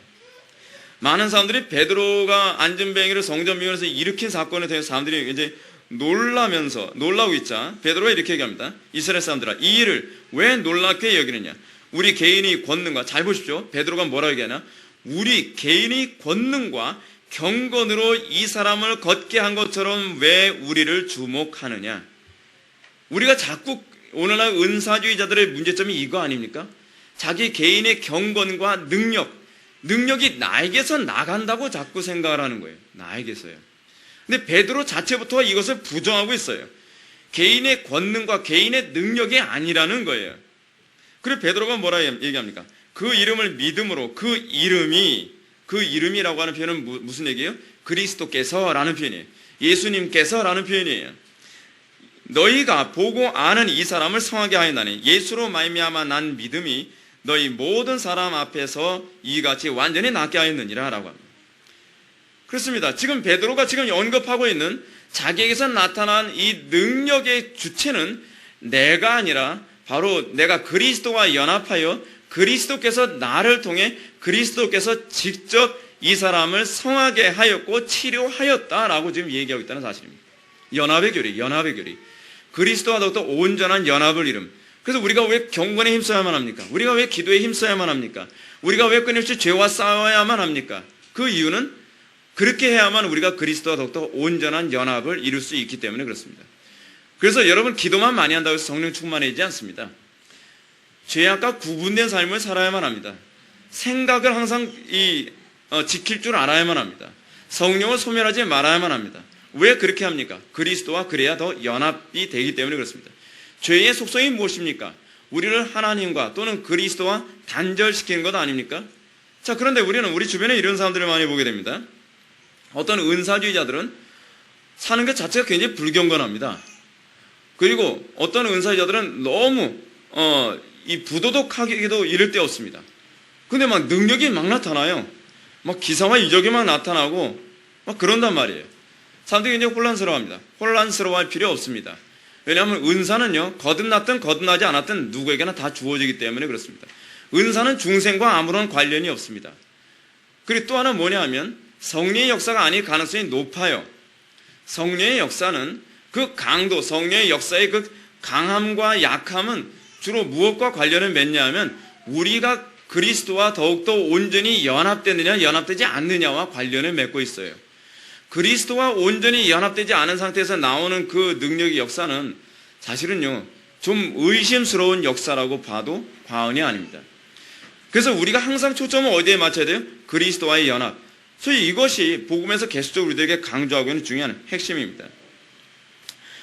많은 사람들이 베드로가 안진뱅이를 성전 미문에서 일으킨 사건에 대해서 사람들이 이제 놀라고 있자 베드로가 이렇게 얘기합니다. 이스라엘 사람들아, 이 일을 왜 놀랍게 여기느냐? 우리 개인의 권능과, 잘 보십시오. 베드로가 뭐라 얘기하냐? 우리 개인의 권능과 경건으로 이 사람을 걷게 한 것처럼 왜 우리를 주목하느냐? 우리가 자꾸 오늘날 은사주의자들의 문제점이 이거 아닙니까? 자기 개인의 경건과 능력이 나에게서 나간다고 자꾸 생각을 하는 거예요. 나에게서요. 근데 베드로 자체부터 이것을 부정하고 있어요. 개인의 권능과 개인의 능력이 아니라는 거예요. 그리고 베드로가 뭐라 얘기합니까? 그 이름을 믿음으로, 그 이름이 그 이름이라고 하는 표현은 무슨 얘기예요? 그리스도께서라는 표현이에요. 예수님께서라는 표현이에요. 너희가 보고 아는 이 사람을 성하게 하였나니 예수로 말미암아 난 믿음이 너희 모든 사람 앞에서 이같이 완전히 낫게 하였느니라 라고 합니다. 그렇습니다. 지금 베드로가 지금 언급하고 있는 자기에게서 나타난 이 능력의 주체는 내가 아니라 바로 내가 그리스도와 연합하여 그리스도께서 나를 통해 그리스도께서 직접 이 사람을 성하게 하였고 치료하였다라고 지금 얘기하고 있다는 사실입니다. 연합의 교리. 그리스도와 더욱더 온전한 연합을 이룸. 그래서 우리가 왜 경건에 힘써야만 합니까? 우리가 왜 기도에 힘써야만 합니까? 우리가 왜 끊임없이 죄와 싸워야만 합니까? 그 이유는 그렇게 해야만 우리가 그리스도와 더욱더 온전한 연합을 이룰 수 있기 때문에 그렇습니다. 그래서 여러분 기도만 많이 한다고 해서 성령 충만해지지 않습니다. 죄악과 구분된 삶을 살아야만 합니다. 생각을 항상 지킬 줄 알아야만 합니다. 성령을 소멸하지 말아야만 합니다. 왜 그렇게 합니까? 그리스도와 그래야 더 연합이 되기 때문에 그렇습니다. 죄의 속성이 무엇입니까? 우리를 하나님과 또는 그리스도와 단절시키는 것 아닙니까? 자, 그런데 우리는 우리 주변에 이런 사람들을 많이 보게 됩니다. 어떤 은사주의자들은 사는 것 자체가 굉장히 불경건합니다. 그리고 어떤 은사주의자들은 너무 이 부도덕하기도 이를 데 없습니다. 근데 막 능력이 막 나타나요. 막 기사와 이적이 막 나타나고 막 그런단 말이에요. 사람들이 굉장히 혼란스러워합니다. 혼란스러워할 필요 없습니다. 왜냐하면 은사는요, 거듭났든 거듭나지 않았든 누구에게나 다 주어지기 때문에 그렇습니다. 은사는 중생과 아무런 관련이 없습니다. 그리고 또 하나 뭐냐 하면 성령의 역사가 아닐 가능성이 높아요. 성령의 역사는 그 강도, 성령의 역사의 그 강함과 약함은 주로 무엇과 관련을 맺냐 하면 우리가 그리스도와 더욱더 온전히 연합되느냐 연합되지 않느냐와 관련을 맺고 있어요. 그리스도와 온전히 연합되지 않은 상태에서 나오는 그 능력의 역사는 사실은요 좀 의심스러운 역사라고 봐도 과언이 아닙니다. 그래서 우리가 항상 초점을 어디에 맞춰야 돼요? 그리스도와의 연합. 소위 이것이 복음에서 계속적으로 우리에게 강조하고 있는 중요한 핵심입니다.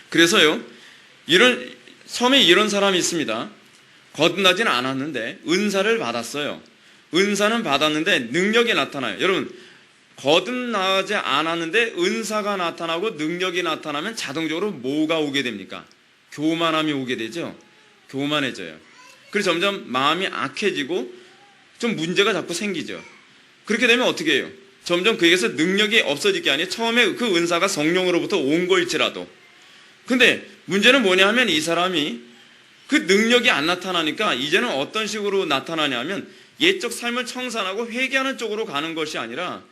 그래서요 섬에 이런 사람이 있습니다. 거듭나지는 않았는데 은사를 받았어요. 은사는 받았는데 능력이 나타나요. 여러분 거듭나지 않았는데 은사가 나타나고 능력이 나타나면 자동적으로 뭐가 오게 됩니까? 교만함이 오게 되죠. 교만해져요. 그래서 점점 마음이 악해지고 좀 문제가 자꾸 생기죠. 그렇게 되면 어떻게 해요? 점점 그에게서 능력이 없어질 게 아니에요. 처음에 그 은사가 성령으로부터 온 거일지라도. 근데 문제는 뭐냐 하면 이 사람이 그 능력이 안 나타나니까 이제는 어떤 식으로 나타나냐면 옛적 삶을 청산하고 회개하는 쪽으로 가는 것이 아니라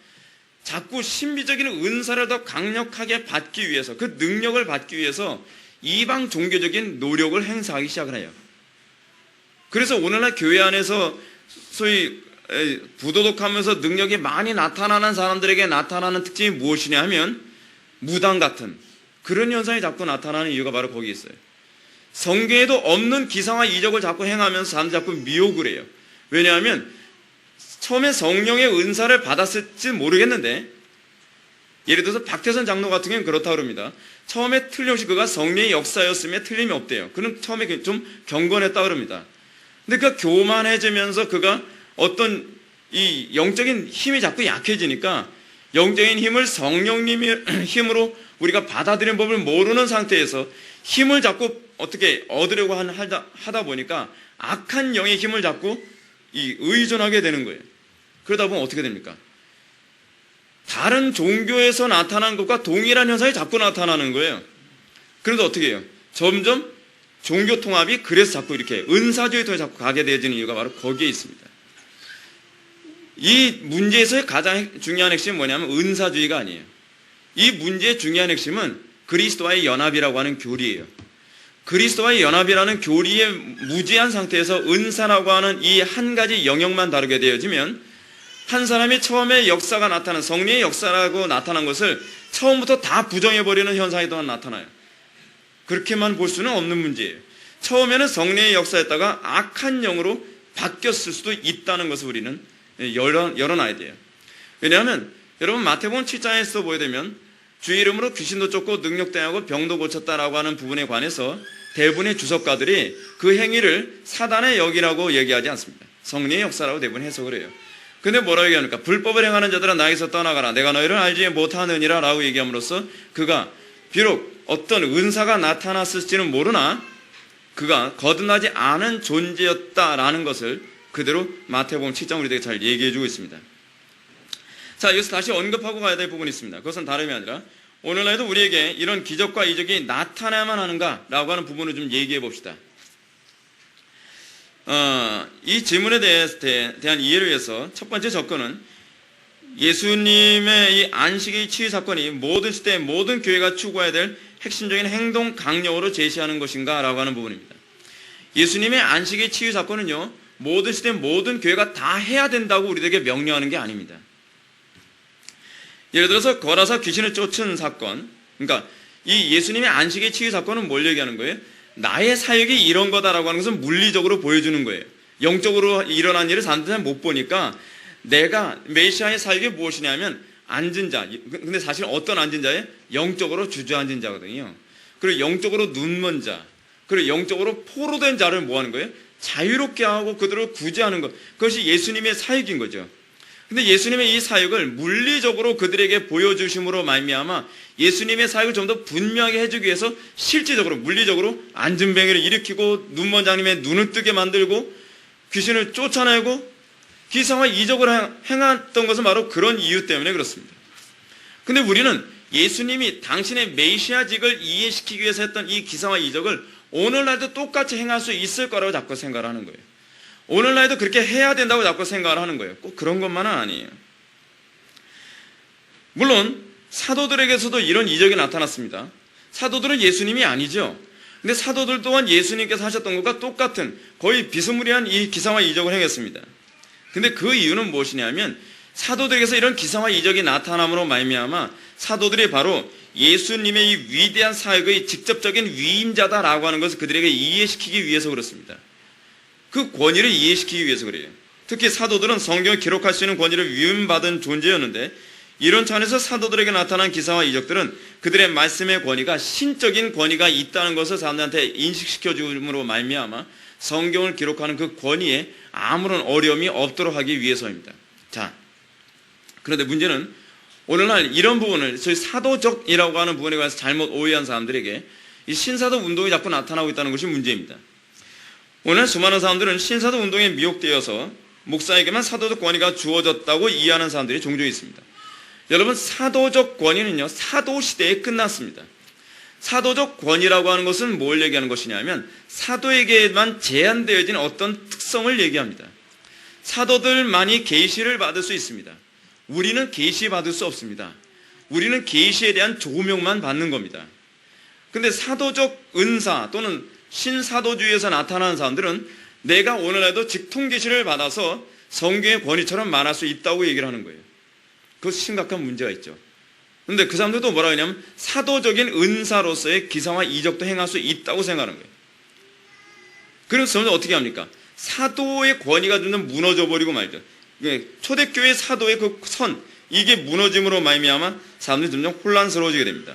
자꾸 신비적인 은사를 더 강력하게 받기 위해서 그 능력을 받기 위해서 이방 종교적인 노력을 행사하기 시작을 해요. 그래서 오늘날 교회 안에서 소위 부도덕하면서 능력이 많이 나타나는 사람들에게 나타나는 특징이 무엇이냐 하면 무당 같은 그런 현상이 자꾸 나타나는 이유가 바로 거기 있어요. 성경에도 없는 기사와 이적을 자꾸 행하면서 사람들이 자꾸 미혹을 해요. 왜냐하면 처음에 성령의 은사를 받았을지 모르겠는데 예를 들어서 박태선 장로 같은 경우는 그렇다고 합니다. 처음에 틀림없이 그가 성령의 역사였음에 틀림이 없대요. 그는 처음에 좀 경건했다고 합니다. 근데 그가 교만해지면서 그가 어떤 이 영적인 힘이 자꾸 약해지니까 영적인 힘을 성령님의 힘으로 우리가 받아들이는 법을 모르는 상태에서 힘을 자꾸 어떻게 얻으려고 하다 보니까 악한 영의 힘을 자꾸 의존하게 되는 거예요. 그러다 보면 어떻게 됩니까? 다른 종교에서 나타난 것과 동일한 현상이 자꾸 나타나는 거예요. 그래서 어떻게 해요? 점점 종교 통합이 그래서 자꾸 이렇게 은사주의 통해 자꾸 가게 되어지는 이유가 바로 거기에 있습니다. 이 문제에서의 가장 중요한 핵심은 뭐냐면 은사주의가 아니에요. 이 문제의 중요한 핵심은 그리스도와의 연합이라고 하는 교리예요. 그리스도와의 연합이라는 교리에 무지한 상태에서 은사라고 하는 이 한 가지 영역만 다루게 되어지면 한 사람이 처음에 역사가 나타난 성령의 역사라고 나타난 것을 처음부터 다 부정해버리는 현상이 또한 나타나요. 그렇게만 볼 수는 없는 문제예요. 처음에는 성령의 역사였다가 악한 영으로 바뀌었을 수도 있다는 것을 우리는 열어놔야 돼요. 왜냐하면 여러분 마태복음 7장에서 보게 되면 주의 이름으로 귀신도 쫓고 능력도 행하고 병도 고쳤다라고 하는 부분에 관해서 대부분의 주석가들이 그 행위를 사단의 역이라고 얘기하지 않습니다. 성령의 역사라고 대부분 해석을 해요. 근데 뭐라고 얘기합니까? 불법을 행하는 자들아 나에게서 떠나가라. 내가 너희를 알지 못하느니라 라고 얘기함으로써 그가 비록 어떤 은사가 나타났을지는 모르나 그가 거듭나지 않은 존재였다라는 것을 그대로 마태복음 7장 우리에게 잘 얘기해주고 있습니다. 자, 여기서 다시 언급하고 가야 될 부분이 있습니다. 그것은 다름이 아니라 오늘날도 우리에게 이런 기적과 이적이 나타나야만 하는가라고 하는 부분을 좀 얘기해 봅시다. 이 질문에 대한 이해를 위해서 첫 번째 접근은 예수님의 이 안식의 치유 사건이 모든 시대 모든 교회가 추구해야 될 핵심적인 행동 강령으로 제시하는 것인가 라고 하는 부분입니다. 예수님의 안식의 치유 사건은요, 모든 시대 모든 교회가 다 해야 된다고 우리에게 명령하는 게 아닙니다. 예를 들어서 거라사 귀신을 쫓은 사건, 그러니까 이 예수님의 안식의 치유 사건은 뭘 얘기하는 거예요? 나의 사역이 이런 거다라고 하는 것은 물리적으로 보여주는 거예요. 영적으로 일어난 일을 사람들이 못 보니까 내가 메시아의 사역이 무엇이냐면 앉은 자, 근데 사실 어떤 앉은 자예요? 영적으로 주저앉은 자거든요. 그리고 영적으로 눈먼 자, 그리고 영적으로 포로된 자를 뭐 하는 거예요? 자유롭게 하고 그들을 구제하는 것, 그것이 예수님의 사역인 거죠. 근데 예수님의 이 사역을 물리적으로 그들에게 보여주심으로 말미암아 예수님의 사역을 좀 더 분명하게 해주기 위해서 실질적으로 물리적으로 안진뱅이를 일으키고 눈먼 장님의 눈을 뜨게 만들고 귀신을 쫓아내고 기사와 이적을 행했던 것은 바로 그런 이유 때문에 그렇습니다. 근데 우리는 예수님이 당신의 메시아직을 이해시키기 위해서 했던 이 기사와 이적을 오늘날도 똑같이 행할 수 있을 거라고 자꾸 생각을 하는 거예요. 오늘날도 그렇게 해야 된다고 자꾸 생각을 하는 거예요. 꼭 그런 것만은 아니에요. 물론 사도들에게서도 이런 이적이 나타났습니다. 사도들은 예수님이 아니죠. 근데 사도들 또한 예수님께서 하셨던 것과 똑같은 거의 비스무리한 이 기사와 이적을 행했습니다. 근데 그 이유는 무엇이냐면 사도들에게서 이런 기사와 이적이 나타남으로 말미암아 사도들이 바로 예수님의 이 위대한 사역의 직접적인 위임자다라고 하는 것을 그들에게 이해시키기 위해서 그렇습니다. 그 권위를 이해시키기 위해서 그래요. 특히 사도들은 성경을 기록할 수 있는 권위를 위임받은 존재였는데 이런 차원에서 사도들에게 나타난 기사와 이적들은 그들의 말씀의 권위가 신적인 권위가 있다는 것을 사람들한테 인식시켜줌으로 말미암아 성경을 기록하는 그 권위에 아무런 어려움이 없도록 하기 위해서입니다. 자, 그런데 문제는 오늘날 이런 부분을 소위 사도적이라고 하는 부분에 관해서 잘못 오해한 사람들에게 이 신사도 운동이 자꾸 나타나고 있다는 것이 문제입니다. 오늘 수많은 사람들은 신사도 운동에 미혹되어서 목사에게만 사도적 권위가 주어졌다고 이해하는 사람들이 종종 있습니다. 여러분, 사도적 권위는요, 사도시대에 끝났습니다. 사도적 권위라고 하는 것은 뭘 얘기하는 것이냐면 사도에게만 제한되어진 어떤 특성을 얘기합니다. 사도들만이 계시를 받을 수 있습니다. 우리는 계시 받을 수 없습니다. 우리는 계시에 대한 조명만 받는 겁니다. 근데 사도적 은사 또는 신사도주의에서 나타나는 사람들은 내가 오늘날도 직통계시를 받아서 성경의 권위처럼 말할 수 있다고 얘기를 하는 거예요. 그것이 심각한 문제가 있죠. 그런데 그 사람들도 뭐라 하냐면 사도적인 은사로서의 기사와 이적도 행할 수 있다고 생각하는 거예요. 그래서 저는 어떻게 합니까? 사도의 권위가 좀 무너져 버리고 말이죠. 초대교회 사도의 그 선, 이게 무너짐으로 말미암아 사람들이 점점 혼란스러워지게 됩니다.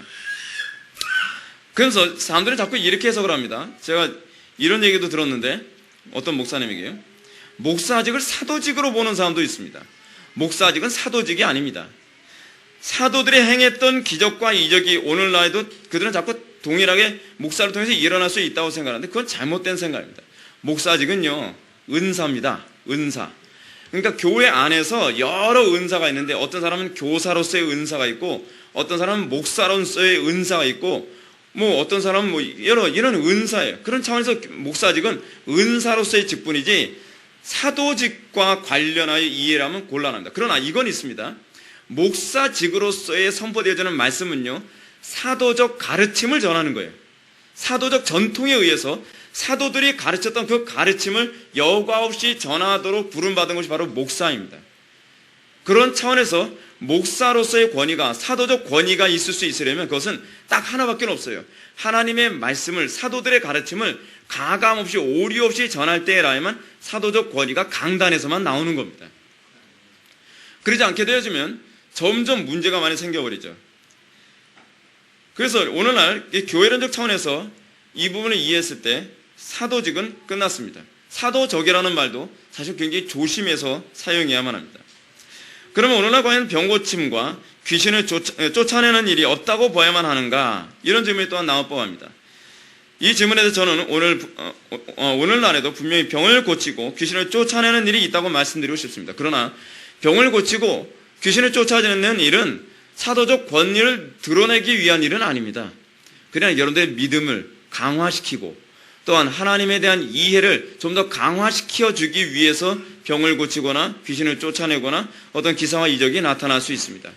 그래서 사람들은 자꾸 이렇게 해석을 합니다. 제가 이런 얘기도 들었는데 어떤 목사님에게요. 목사직을 사도직으로 보는 사람도 있습니다. 목사직은 사도직이 아닙니다. 사도들이 행했던 기적과 이적이 오늘날에도 그들은 자꾸 동일하게 목사를 통해서 일어날 수 있다고 생각하는데 그건 잘못된 생각입니다. 목사직은요, 은사입니다. 은사. 그러니까 교회 안에서 여러 은사가 있는데 어떤 사람은 교사로서의 은사가 있고 어떤 사람은 목사로서의 은사가 있고 뭐 어떤 사람은 뭐 이런 은사예요. 그런 차원에서 목사직은 은사로서의 직분이지 사도직과 관련하여 이해를 하면 곤란합니다. 그러나 이건 있습니다. 목사직으로서의 선포되어지는 말씀은요, 사도적 가르침을 전하는 거예요. 사도적 전통에 의해서 사도들이 가르쳤던 그 가르침을 여과 없이 전하도록 부름받은 것이 바로 목사입니다. 그런 차원에서 목사로서의 권위가, 사도적 권위가 있을 수 있으려면 그것은 딱 하나밖에 없어요. 하나님의 말씀을, 사도들의 가르침을 가감 없이 오류 없이 전할 때라야만 사도적 권위가 강단에서만 나오는 겁니다. 그러지 않게 되어지면 점점 문제가 많이 생겨버리죠. 그래서 오늘날 교회론적 차원에서 이 부분을 이해했을 때 사도직은 끝났습니다. 사도적이라는 말도 사실 굉장히 조심해서 사용해야만 합니다. 그러면 오늘날 과연 병고침과 귀신을 쫓아내는 일이 없다고 봐야만 하는가? 이런 질문이 또한 나올 법합니다. 이 질문에 대해서 저는 오늘날에도 분명히 병을 고치고 귀신을 쫓아내는 일이 있다고 말씀드리고 싶습니다. 그러나 병을 고치고 귀신을 쫓아내는 일은 사도적 권위를 드러내기 위한 일은 아닙니다. 그냥 여러분들의 믿음을 강화시키고 또한 하나님에 대한 이해를 좀 더 강화시켜 주기 위해서 병을 고치거나 귀신을 쫓아내거나 어떤 기사와 이적이 나타날 수 있습니다.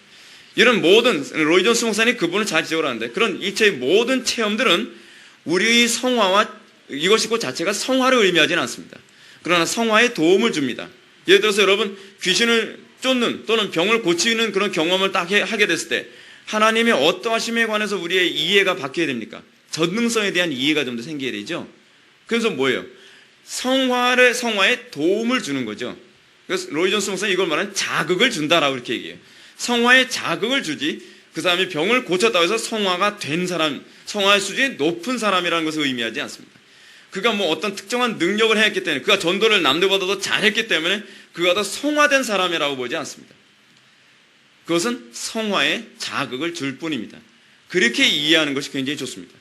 이런 모든 로이 존스 목사님 그분을 잘 지적을 하는데 그런 이체의 모든 체험들은 우리의 성화와 이것이 그 자체가 성화를 의미하지는 않습니다. 그러나 성화에 도움을 줍니다. 예를 들어서 여러분 귀신을 쫓는 또는 병을 고치는 그런 경험을 딱 하게 됐을 때 하나님의 어떠하심에 관해서 우리의 이해가 바뀌어야 됩니까? 전능성에 대한 이해가 좀 더 생겨야 되죠. 그래서 뭐예요? 성화에 도움을 주는 거죠. 그래서 로이 존스 목사는 이걸 말하는 자극을 준다라고 이렇게 얘기해요. 성화에 자극을 주지 그 사람이 병을 고쳤다고 해서 성화가 된 사람, 성화의 수준이 높은 사람이라는 것을 의미하지 않습니다. 그가 뭐 어떤 특정한 능력을 했기 때문에 그가 전도를 남들보다도 잘했기 때문에 그가 더 성화된 사람이라고 보지 않습니다. 그것은 성화에 자극을 줄 뿐입니다. 그렇게 이해하는 것이 굉장히 좋습니다.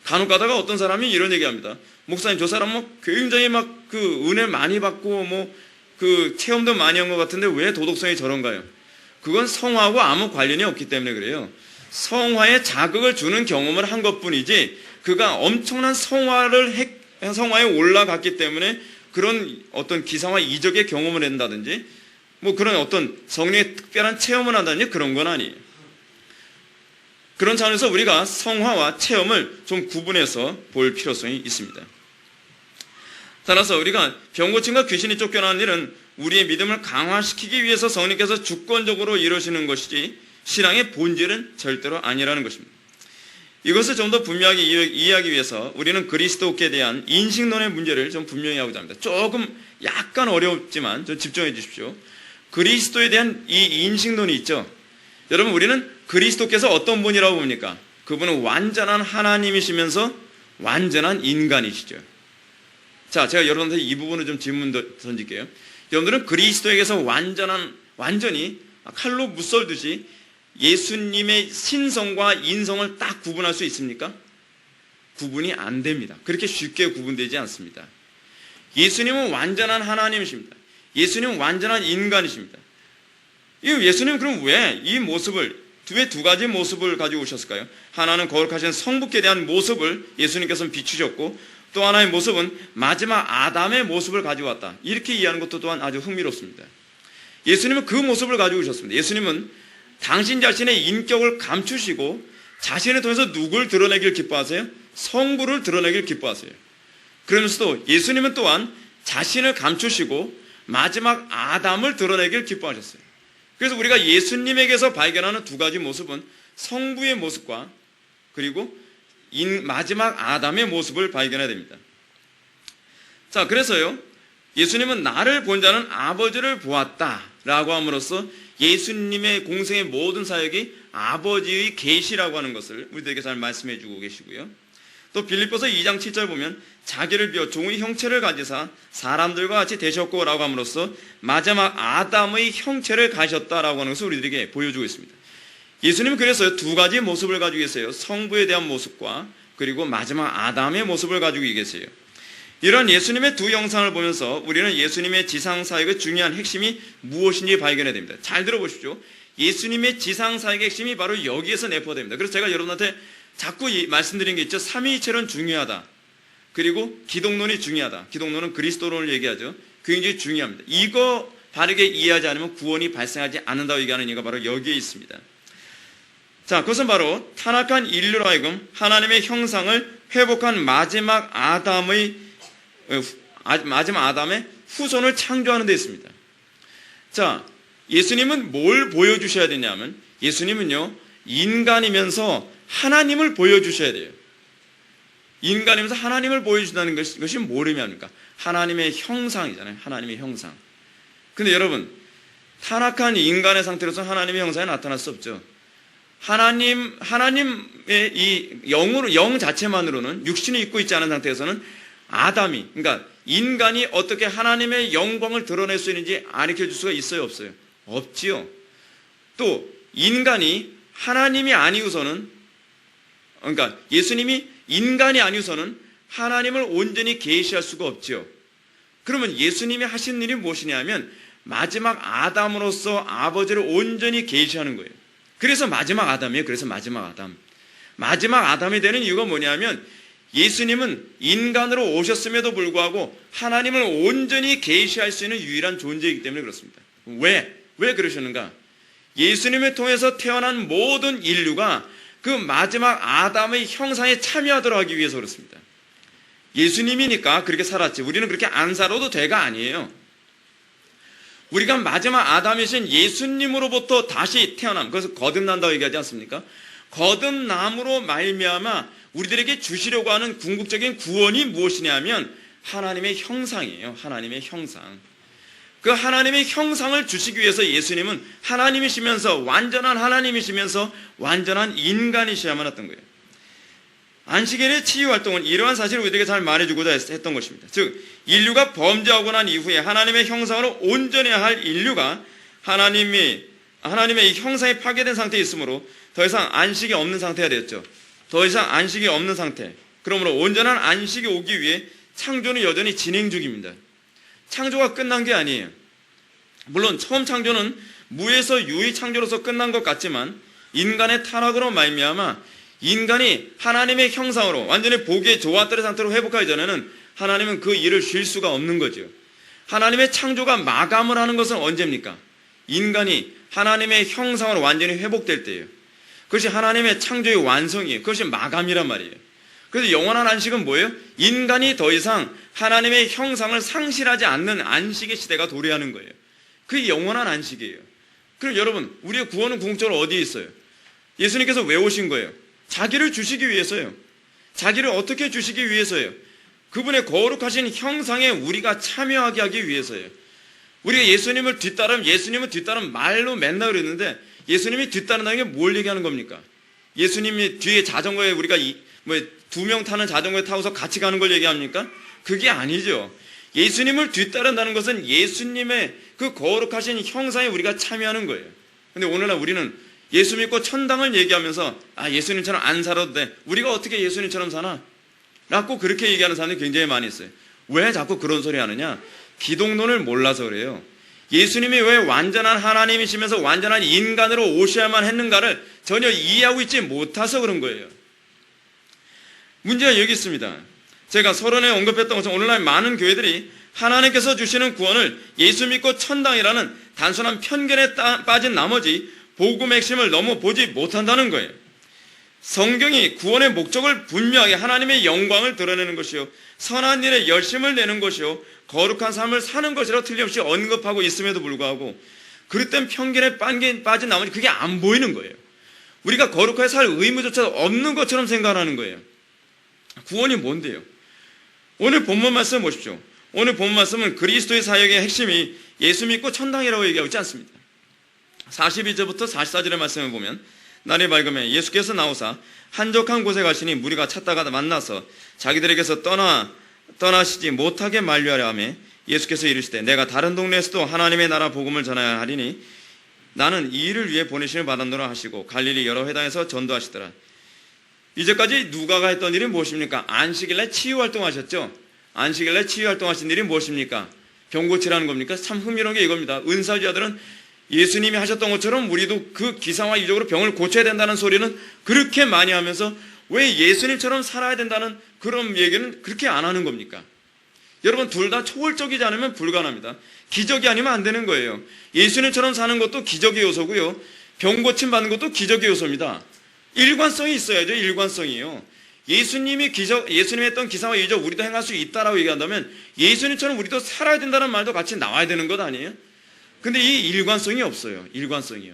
간혹 가다가 어떤 사람이 이런 얘기합니다. 목사님 저 사람 뭐 굉장히 막 그 은혜 많이 받고 뭐 그 체험도 많이 한 것 같은데 왜 도덕성이 저런가요? 그건 성화하고 아무 관련이 없기 때문에 그래요. 성화에 자극을 주는 경험을 한 것뿐이지 그가 엄청난 성화에 올라갔기 때문에 그런 어떤 기사와 이적의 경험을 한다든지 뭐 그런 어떤 성령의 특별한 체험을 한다든지 그런 건 아니에요. 그런 차원에서 우리가 성화와 체험을 좀 구분해서 볼 필요성이 있습니다. 따라서 우리가 병고침과 귀신이 쫓겨나는 일은 우리의 믿음을 강화시키기 위해서 성령께서 주권적으로 이루시는 것이지 신앙의 본질은 절대로 아니라는 것입니다. 이것을 좀 더 분명하게 이해하기 위해서 우리는 그리스도께 대한 인식론의 문제를 좀 분명히 하고자 합니다. 조금 약간 어렵지만 좀 집중해 주십시오. 그리스도에 대한 이 인식론이 있죠. 여러분 우리는 그리스도께서 어떤 분이라고 봅니까? 그분은 완전한 하나님이시면서 완전한 인간이시죠. 자, 제가 여러분한테 이 부분을 좀 질문 던질게요. 여러분들은 그리스도에게서 완전히 칼로 무썰듯이 예수님의 신성과 인성을 딱 구분할 수 있습니까? 구분이 안 됩니다. 그렇게 쉽게 구분되지 않습니다. 예수님은 완전한 하나님이십니다. 예수님은 완전한 인간이십니다. 예수님은 그럼 왜 이 모습을 왜 두 가지 모습을 가지고 오셨을까요? 하나는 거룩하신 성부께 대한 모습을 예수님께서는 비추셨고 또 하나의 모습은 마지막 아담의 모습을 가지고 왔다. 이렇게 이해하는 것도 또한 아주 흥미롭습니다. 예수님은 그 모습을 가지고 오셨습니다. 예수님은 당신 자신의 인격을 감추시고 자신을 통해서 누굴 드러내길 기뻐하세요? 성부를 드러내길 기뻐하세요. 그러면서도 예수님은 또한 자신을 감추시고 마지막 아담을 드러내길 기뻐하셨어요. 그래서 우리가 예수님에게서 발견하는 두 가지 모습은 성부의 모습과 그리고 마지막 아담의 모습을 발견해야 됩니다. 자, 그래서요, 예수님은 나를 본 자는 아버지를 보았다라고 함으로써 예수님의 공생의 모든 사역이 아버지의 계시라고 하는 것을 우리들에게 잘 말씀해 주고 계시고요. 또 빌립보서 2장 7절 보면 자기를 비워 종의 형체를 가지사 사람들과 같이 되셨고 라고 함으로써 마지막 아담의 형체를 가셨다라고 하는 것을 우리들에게 보여주고 있습니다. 예수님은 그래서 두 가지 모습을 가지고 계세요. 성부에 대한 모습과 그리고 마지막 아담의 모습을 가지고 계세요. 이런 예수님의 두 영상을 보면서 우리는 예수님의 지상사역의 중요한 핵심이 무엇인지 발견해야 됩니다. 잘 들어보십시오. 예수님의 지상사역의 핵심이 바로 여기에서 내포됩니다. 그래서 제가 여러분한테 자꾸 말씀드린 게 있죠. 삼위일체론 중요하다. 그리고 기독론이 중요하다. 기독론은 그리스도론을 얘기하죠. 굉장히 중요합니다. 이거 바르게 이해하지 않으면 구원이 발생하지 않는다고 얘기하는 이유가 바로 여기에 있습니다. 자, 그것은 바로 타락한 인류로 하여금 하나님의 형상을 회복한 마지막 아담의 후손을 창조하는 데 있습니다. 자, 예수님은 뭘 보여주셔야 되냐면 예수님은요, 인간이면서 하나님을 보여주셔야 돼요. 인간이면서 하나님을 보여준다는 것이 뭘 의미합니까? 하나님의 형상이잖아요. 하나님의 형상. 근데 여러분, 타락한 인간의 상태로서 하나님의 형상이 나타날 수 없죠. 하나님의 이 영 자체만으로는 육신이 입고 있지 않은 상태에서는 아담이, 그러니까 인간이 어떻게 하나님의 영광을 드러낼 수 있는지 가르쳐 줄 수가 있어요, 없어요? 없지요. 또 인간이 하나님이 아니고서는, 그러니까 예수님이 인간이 아니고서는 하나님을 온전히 계시할 수가 없지요. 그러면 예수님이 하신 일이 무엇이냐 하면 마지막 아담으로서 아버지를 온전히 계시하는 거예요. 그래서 마지막 아담이에요. 그래서 마지막 아담. 마지막 아담이 되는 이유가 뭐냐면 예수님은 인간으로 오셨음에도 불구하고 하나님을 온전히 계시할 수 있는 유일한 존재이기 때문에 그렇습니다. 왜 그러셨는가? 예수님을 통해서 태어난 모든 인류가 그 마지막 아담의 형상에 참여하도록 하기 위해서 그렇습니다. 예수님이니까 그렇게 살았지 우리는 그렇게 안 살아도 돼가 아니에요. 우리가 마지막 아담이신 예수님으로부터 다시 태어남, 그래서 거듭난다고 얘기하지 않습니까? 거듭남으로 말미암아 우리들에게 주시려고 하는 궁극적인 구원이 무엇이냐면 하나님의 형상이에요. 하나님의 형상. 그 하나님의 형상을 주시기 위해서 예수님은 하나님이시면서 완전한 하나님이시면서 완전한 인간이셔야만 했던 거예요. 안식일의 치유활동은 이러한 사실을 우리에게 잘 말해주고자 했던 것입니다. 즉 인류가 범죄하고 난 이후에 하나님의 형상으로 온전해야 할 인류가 하나님의 형상이 파괴된 상태에 있으므로 더 이상 안식이 없는 상태가 되었죠. 더 이상 안식이 없는 상태. 그러므로 온전한 안식이 오기 위해 창조는 여전히 진행 중입니다. 창조가 끝난 게 아니에요. 물론 처음 창조는 무에서 유의 창조로서 끝난 것 같지만 인간의 타락으로 말미암아 인간이 하나님의 형상으로 완전히 보기에 좋았던 상태로 회복하기 전에는 하나님은 그 일을 쉴 수가 없는 거죠. 하나님의 창조가 마감을 하는 것은 언제입니까? 인간이 하나님의 형상으로 완전히 회복될 때예요. 그것이 하나님의 창조의 완성이에요. 그것이 마감이란 말이에요. 그래서 영원한 안식은 뭐예요? 인간이 더 이상 하나님의 형상을 상실하지 않는 안식의 시대가 도래하는 거예요. 그게 영원한 안식이에요. 그럼 여러분, 우리의 구원은 궁극적으로 어디에 있어요? 예수님께서 왜 오신 거예요? 자기를 주시기 위해서요. 자기를 어떻게 주시기 위해서요? 그분의 거룩하신 형상에 우리가 참여하게 하기 위해서요. 우리가 예수님을 뒤따르면 말로 맨날 그랬는데 예수님이 뒤따른다는 게 뭘 얘기하는 겁니까? 예수님이 뒤에 자전거에 우리가 2명 타는 자전거에 타고서 같이 가는 걸 얘기합니까? 그게 아니죠. 예수님을 뒤따른다는 것은 예수님의 그 거룩하신 형상에 우리가 참여하는 거예요. 근데 오늘날 우리는 예수 믿고 천당을 얘기하면서 예수님처럼 안 살아도 돼. 우리가 어떻게 예수님처럼 사나? 라고 그렇게 얘기하는 사람들이 굉장히 많이 있어요. 왜 자꾸 그런 소리 하느냐? 기독론을 몰라서 그래요. 예수님이 왜 완전한 하나님이시면서 완전한 인간으로 오셔야만 했는가를 전혀 이해하고 있지 못해서 그런 거예요. 문제가 여기 있습니다. 제가 서론에 언급했던 것처럼 오늘날 많은 교회들이 하나님께서 주시는 구원을 예수 믿고 천당이라는 단순한 편견에 빠진 나머지 복음의 핵심을 너무 보지 못한다는 거예요. 성경이 구원의 목적을 분명하게 하나님의 영광을 드러내는 것이요 선한 일에 열심을 내는 것이요 거룩한 삶을 사는 것이라고 틀림없이 언급하고 있음에도 불구하고 그릇된 편견에 빠진 나머지 그게 안 보이는 거예요. 우리가 거룩하게 살 의무조차 없는 것처럼 생각하는 거예요. 구원이 뭔데요? 오늘 본문 말씀 보십시오. 오늘 본문 말씀은 그리스도의 사역의 핵심이 예수 믿고 천당이라고 얘기하고 있지 않습니다. 42절부터 44절의 말씀을 보면 날이 밝으면 예수께서 나오사 한적한 곳에 가시니 무리가 찾다가 만나서 자기들에게서 떠나시지 못하게 만류하려 하며 예수께서 이르시되 내가 다른 동네에서도 하나님의 나라 복음을 전하여 하리니 나는 이 일을 위해 보내심을 받았노라 하시고 갈릴리 여러 회당에서 전도하시더라. 이제까지 누가가 했던 일이 무엇입니까? 안식일날 치유활동하셨죠. 안식일날 치유활동하신 일이 무엇입니까? 병 고치라는 겁니까? 참 흥미로운 게 이겁니다. 은사자들은 예수님이 하셨던 것처럼 우리도 그 기사와 이적으로 병을 고쳐야 된다는 소리는 그렇게 많이 하면서 왜 예수님처럼 살아야 된다는 그런 얘기는 그렇게 안 하는 겁니까? 여러분 둘 다 초월적이지 않으면 불가능합니다. 기적이 아니면 안 되는 거예요. 예수님처럼 사는 것도 기적의 요소고요. 병 고침 받는 것도 기적의 요소입니다. 일관성이 있어야죠. 일관성이요. 예수님이 했던 기사와 이적 우리도 행할 수 있다라고 얘기한다면 예수님처럼 우리도 살아야 된다는 말도 같이 나와야 되는 것 아니에요? 근데 이 일관성이 없어요. 일관성이요.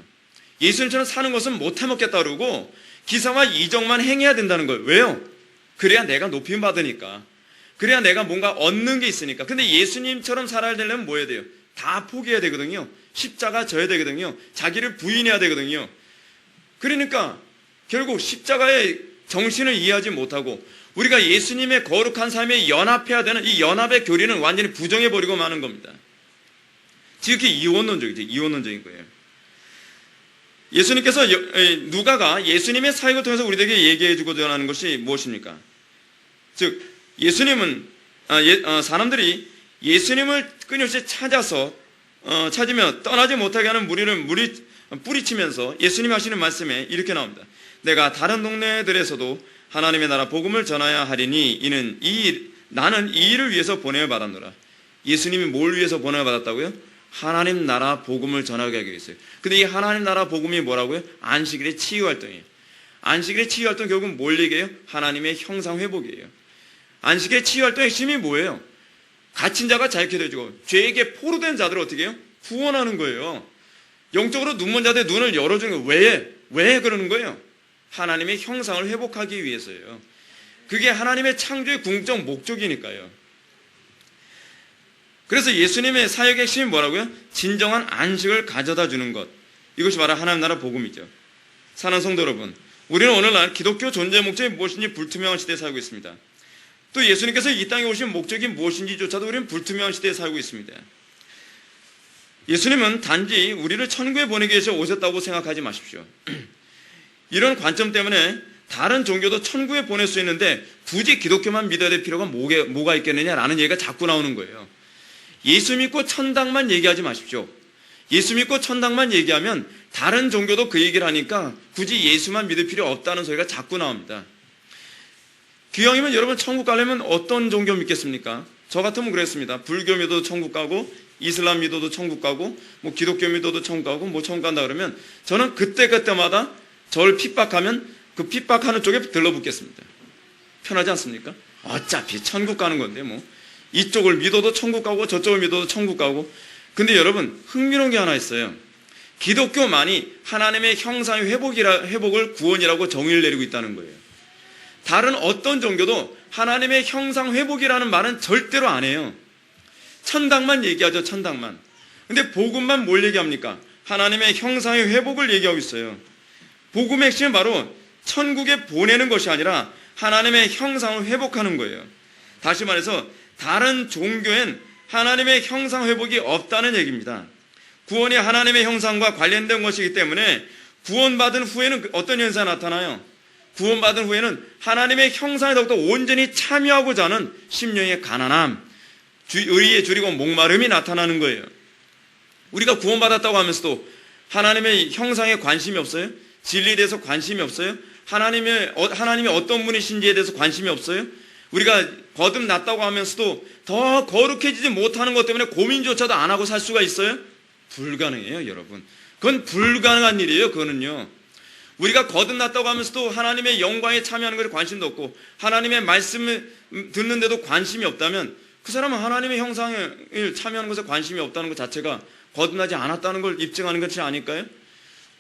예수님처럼 사는 것은 못해 먹겠다 그러고 기사와 이적만 행해야 된다는 거예요. 왜요? 그래야 내가 높임 받으니까. 그래야 내가 뭔가 얻는 게 있으니까. 근데 예수님처럼 살아야 되려면 뭐 해야 돼요? 다 포기해야 되거든요. 십자가 져야 되거든요. 자기를 부인해야 되거든요. 그러니까 결국 십자가의 정신을 이해하지 못하고 우리가 예수님의 거룩한 삶에 연합해야 되는 이 연합의 교리는 완전히 부정해버리고 마는 겁니다. 지극히 이원론적이죠. 이원론적인 거예요. 예수님께서 누가가 예수님의 사역을 통해서 우리에게 얘기해 주고자 하는 것이 무엇입니까? 즉 예수님은 사람들이 예수님을 끊임없이 찾으며 떠나지 못하게 하는 무리를 뿌리치면서 예수님이 하시는 말씀에 이렇게 나옵니다. 내가 다른 동네들에서도 하나님의 나라 복음을 전하야 하리니 나는 이 일을 위해서 보내어 받았노라. 예수님이 뭘 위해서 보내어 받았다고요? 하나님 나라 복음을 전하게 하기 위해서요. 근데 이 하나님 나라 복음이 뭐라고요? 안식일의 치유활동이에요. 안식일의 치유활동 결국은 뭘 얘기해요? 하나님의 형상 회복이에요. 안식일의 치유활동의 핵심이 뭐예요? 갇힌 자가 자유케 되어지고 죄에게 포로된 자들을 어떻게 해요? 구원하는 거예요. 영적으로 눈먼 자들의 눈을 열어주는 거예요. 왜 그러는 거예요? 하나님의 형상을 회복하기 위해서예요. 그게 하나님의 창조의 궁극적 목적이니까요. 그래서 예수님의 사역의 핵심이 뭐라고요? 진정한 안식을 가져다 주는 것. 이것이 바로 하나님 나라 복음이죠. 사랑하는 성도 여러분, 우리는 오늘날 기독교 존재의 목적이 무엇인지 불투명한 시대에 살고 있습니다. 또 예수님께서 이 땅에 오신 목적이 무엇인지조차도 우리는 불투명한 시대에 살고 있습니다. 예수님은 단지 우리를 천국에 보내기 위해서 오셨다고 생각하지 마십시오. 이런 관점 때문에 다른 종교도 천국에 보낼 수 있는데 굳이 기독교만 믿어야 될 필요가 뭐가 있겠느냐라는 얘기가 자꾸 나오는 거예요. 예수 믿고 천당만 얘기하지 마십시오. 예수 믿고 천당만 얘기하면 다른 종교도 그 얘기를 하니까 굳이 예수만 믿을 필요 없다는 소리가 자꾸 나옵니다. 기왕이면 여러분 천국 가려면 어떤 종교 믿겠습니까? 저 같으면 그랬습니다. 불교 믿어도 천국 가고 이슬람 믿어도 천국 가고 기독교 믿어도 천국 가고 천국 간다 그러면 저는 그때마다 저를 핍박하면 그 핍박하는 쪽에 들러붙겠습니다. 편하지 않습니까? 어차피 천국 가는 건데 이쪽을 믿어도 천국 가고 저쪽을 믿어도 천국 가고. 근데 여러분 흥미로운 게 하나 있어요. 기독교만이 하나님의 형상의 회복을 구원이라고 정의를 내리고 있다는 거예요. 다른 어떤 종교도 하나님의 형상 회복이라는 말은 절대로 안 해요. 천당만 얘기하죠. 천당만. 근데 복음만 뭘 얘기합니까? 하나님의 형상의 회복을 얘기하고 있어요. 복음의 핵심은 바로 천국에 보내는 것이 아니라 하나님의 형상을 회복하는 거예요. 다시 말해서 다른 종교엔 하나님의 형상 회복이 없다는 얘기입니다. 구원이 하나님의 형상과 관련된 것이기 때문에 구원받은 후에는 어떤 현상이 나타나요? 구원받은 후에는 하나님의 형상에 더욱더 온전히 참여하고자 하는 심령의 가난함, 의에 줄이고 목마름이 나타나는 거예요. 우리가 구원받았다고 하면서도 하나님의 형상에 관심이 없어요? 진리에 대해서 관심이 없어요? 하나님이 어떤 분이신지에 대해서 관심이 없어요? 우리가 거듭났다고 하면서도 더 거룩해지지 못하는 것 때문에 고민조차도 안 하고 살 수가 있어요? 불가능해요, 여러분. 그건 불가능한 일이에요, 그거는요. 우리가 거듭났다고 하면서도 하나님의 영광에 참여하는 것에 관심도 없고 하나님의 말씀을 듣는데도 관심이 없다면 그 사람은 하나님의 형상에 참여하는 것에 관심이 없다는 것 자체가 거듭나지 않았다는 걸 입증하는 것이 아닐까요?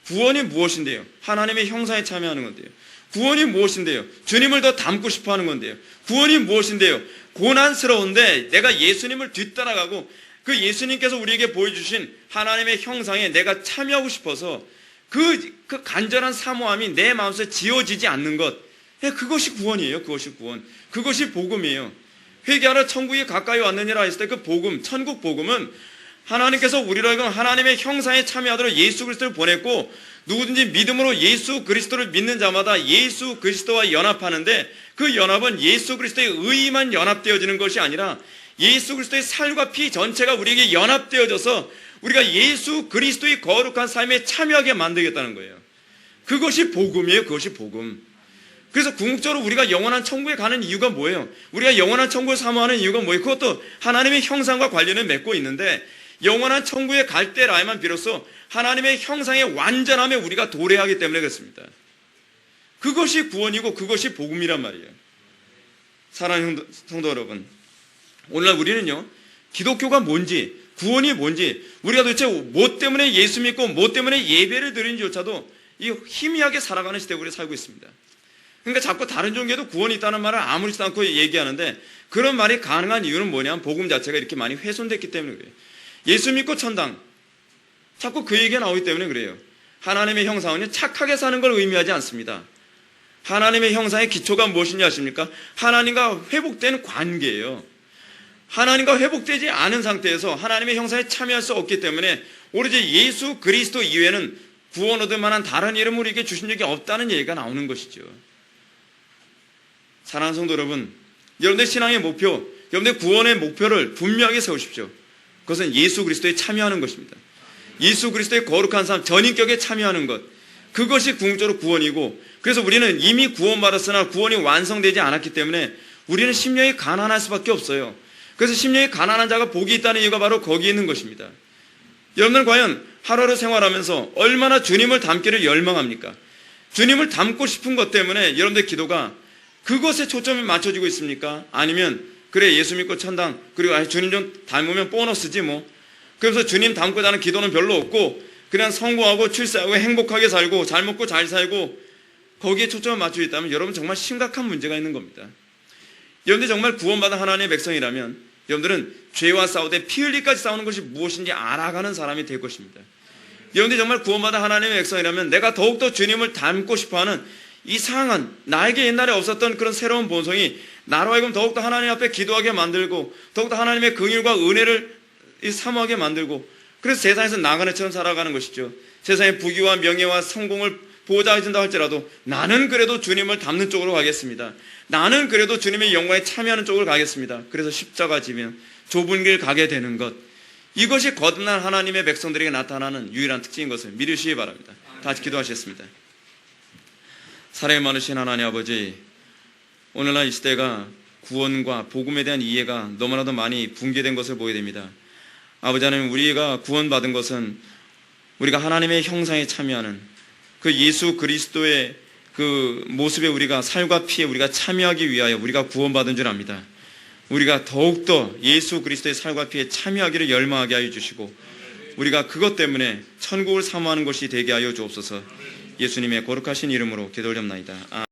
구원이 무엇인데요? 하나님의 형상에 참여하는 건데요. 구원이 무엇인데요? 주님을 더 닮고 싶어 하는 건데요. 구원이 무엇인데요? 고난스러운데 내가 예수님을 뒤따라가고 그 예수님께서 우리에게 보여주신 하나님의 형상에 내가 참여하고 싶어서 그 간절한 사모함이 내 마음속에 지어지지 않는 것. 그것이 구원이에요. 그것이 구원. 그것이 복음이에요. 회개하러 천국이 가까이 왔느니라 했을 때 그 복음, 천국 복음은 하나님께서 우리로 하여금 하나님의 형상에 참여하도록 예수 그리스도를 보냈고 누구든지 믿음으로 예수 그리스도를 믿는 자마다 예수 그리스도와 연합하는데 그 연합은 예수 그리스도의 의만 연합되어지는 것이 아니라 예수 그리스도의 살과 피 전체가 우리에게 연합되어져서 우리가 예수 그리스도의 거룩한 삶에 참여하게 만들겠다는 거예요. 그것이 복음이에요. 그것이 복음. 그래서 궁극적으로 우리가 영원한 천국에 가는 이유가 뭐예요? 우리가 영원한 천국을 사모하는 이유가 뭐예요? 그것도 하나님의 형상과 관련을 맺고 있는데 영원한 천국에 갈 때라야만 비로소 하나님의 형상의 완전함에 우리가 도래하기 때문에 그렇습니다. 그것이 구원이고 그것이 복음이란 말이에요. 사랑하는 성도 여러분, 오늘날 우리는요 기독교가 뭔지 구원이 뭔지 우리가 도대체 뭐 때문에 예수 믿고 뭐 때문에 예배를 드리는지조차도 희미하게 살아가는 시대에 우리가 살고 있습니다. 그러니까 자꾸 다른 종교에도 구원이 있다는 말을 아무렇지도 않고 얘기하는데 그런 말이 가능한 이유는 뭐냐면 복음 자체가 이렇게 많이 훼손됐기 때문에 그래요. 예수 믿고 천당 자꾸 그 얘기가 나오기 때문에 그래요. 하나님의 형상은 착하게 사는 걸 의미하지 않습니다. 하나님의 형상의 기초가 무엇인지 아십니까? 하나님과 회복된 관계예요. 하나님과 회복되지 않은 상태에서 하나님의 형상에 참여할 수 없기 때문에 오로지 예수 그리스도 이외에는 구원 얻을 만한 다른 이름을 우리에게 주신 적이 없다는 얘기가 나오는 것이죠. 사랑하는 성도 여러분, 여러분들 신앙의 목표, 여러분들 구원의 목표를 분명하게 세우십시오. 그것은 예수 그리스도에 참여하는 것입니다. 예수 그리스도의 거룩한 삶, 전인격에 참여하는 것, 그것이 궁극적으로 구원이고, 그래서 우리는 이미 구원받았으나 구원이 완성되지 않았기 때문에 우리는 심령이 가난할 수밖에 없어요. 그래서 심령이 가난한 자가 복이 있다는 이유가 바로 거기에 있는 것입니다. 여러분들 과연 하루하루 생활하면서 얼마나 주님을 닮기를 열망합니까? 주님을 닮고 싶은 것 때문에 여러분들 기도가 그것에 초점이 맞춰지고 있습니까? 아니면 그래 예수 믿고 천당, 그리고 주님 좀 닮으면 보너스지 뭐, 그래서 주님 닮고자 하는 기도는 별로 없고 그냥 성공하고 출세하고 행복하게 살고 잘 먹고 잘 살고 거기에 초점을 맞추고 있다면 여러분 정말 심각한 문제가 있는 겁니다. 여러분들이 정말 구원받은 하나님의 백성이라면 여러분들은 죄와 싸우되 피 흘리까지 싸우는 것이 무엇인지 알아가는 사람이 될 것입니다. 여러분들이 정말 구원받은 하나님의 백성이라면 내가 더욱더 주님을 닮고 싶어하는 이상한 나에게 옛날에 없었던 그런 새로운 본성이 나로 하여금 더욱더 하나님 앞에 기도하게 만들고 더욱더 하나님의 긍휼과 은혜를 사모하게 만들고 그래서 세상에서 나그네처럼 살아가는 것이죠. 세상의 부귀와 명예와 성공을 보호자 해준다 할지라도 나는 그래도 주님을 닮는 쪽으로 가겠습니다. 나는 그래도 주님의 영광에 참여하는 쪽으로 가겠습니다. 그래서 십자가 지면 좁은 길 가게 되는 것, 이것이 거듭난 하나님의 백성들에게 나타나는 유일한 특징인 것을 믿으시기 바랍니다. 다 같이 기도하시겠습니다. 사랑이 많으신 하나님 아버지, 오늘날 이 시대가 구원과 복음에 대한 이해가 너무나도 많이 붕괴된 것을 보게 됩니다. 아버지 하나님, 우리가 구원받은 것은 우리가 하나님의 형상에 참여하는 그 예수 그리스도의 그 모습에 우리가 살과 피에 우리가 참여하기 위하여 우리가 구원받은 줄 압니다. 우리가 더욱더 예수 그리스도의 살과 피에 참여하기를 열망하게 하여 주시고 우리가 그것 때문에 천국을 사모하는 것이 되게 하여 주옵소서. 예수님의 거룩하신 이름으로 기도 올렸나이다.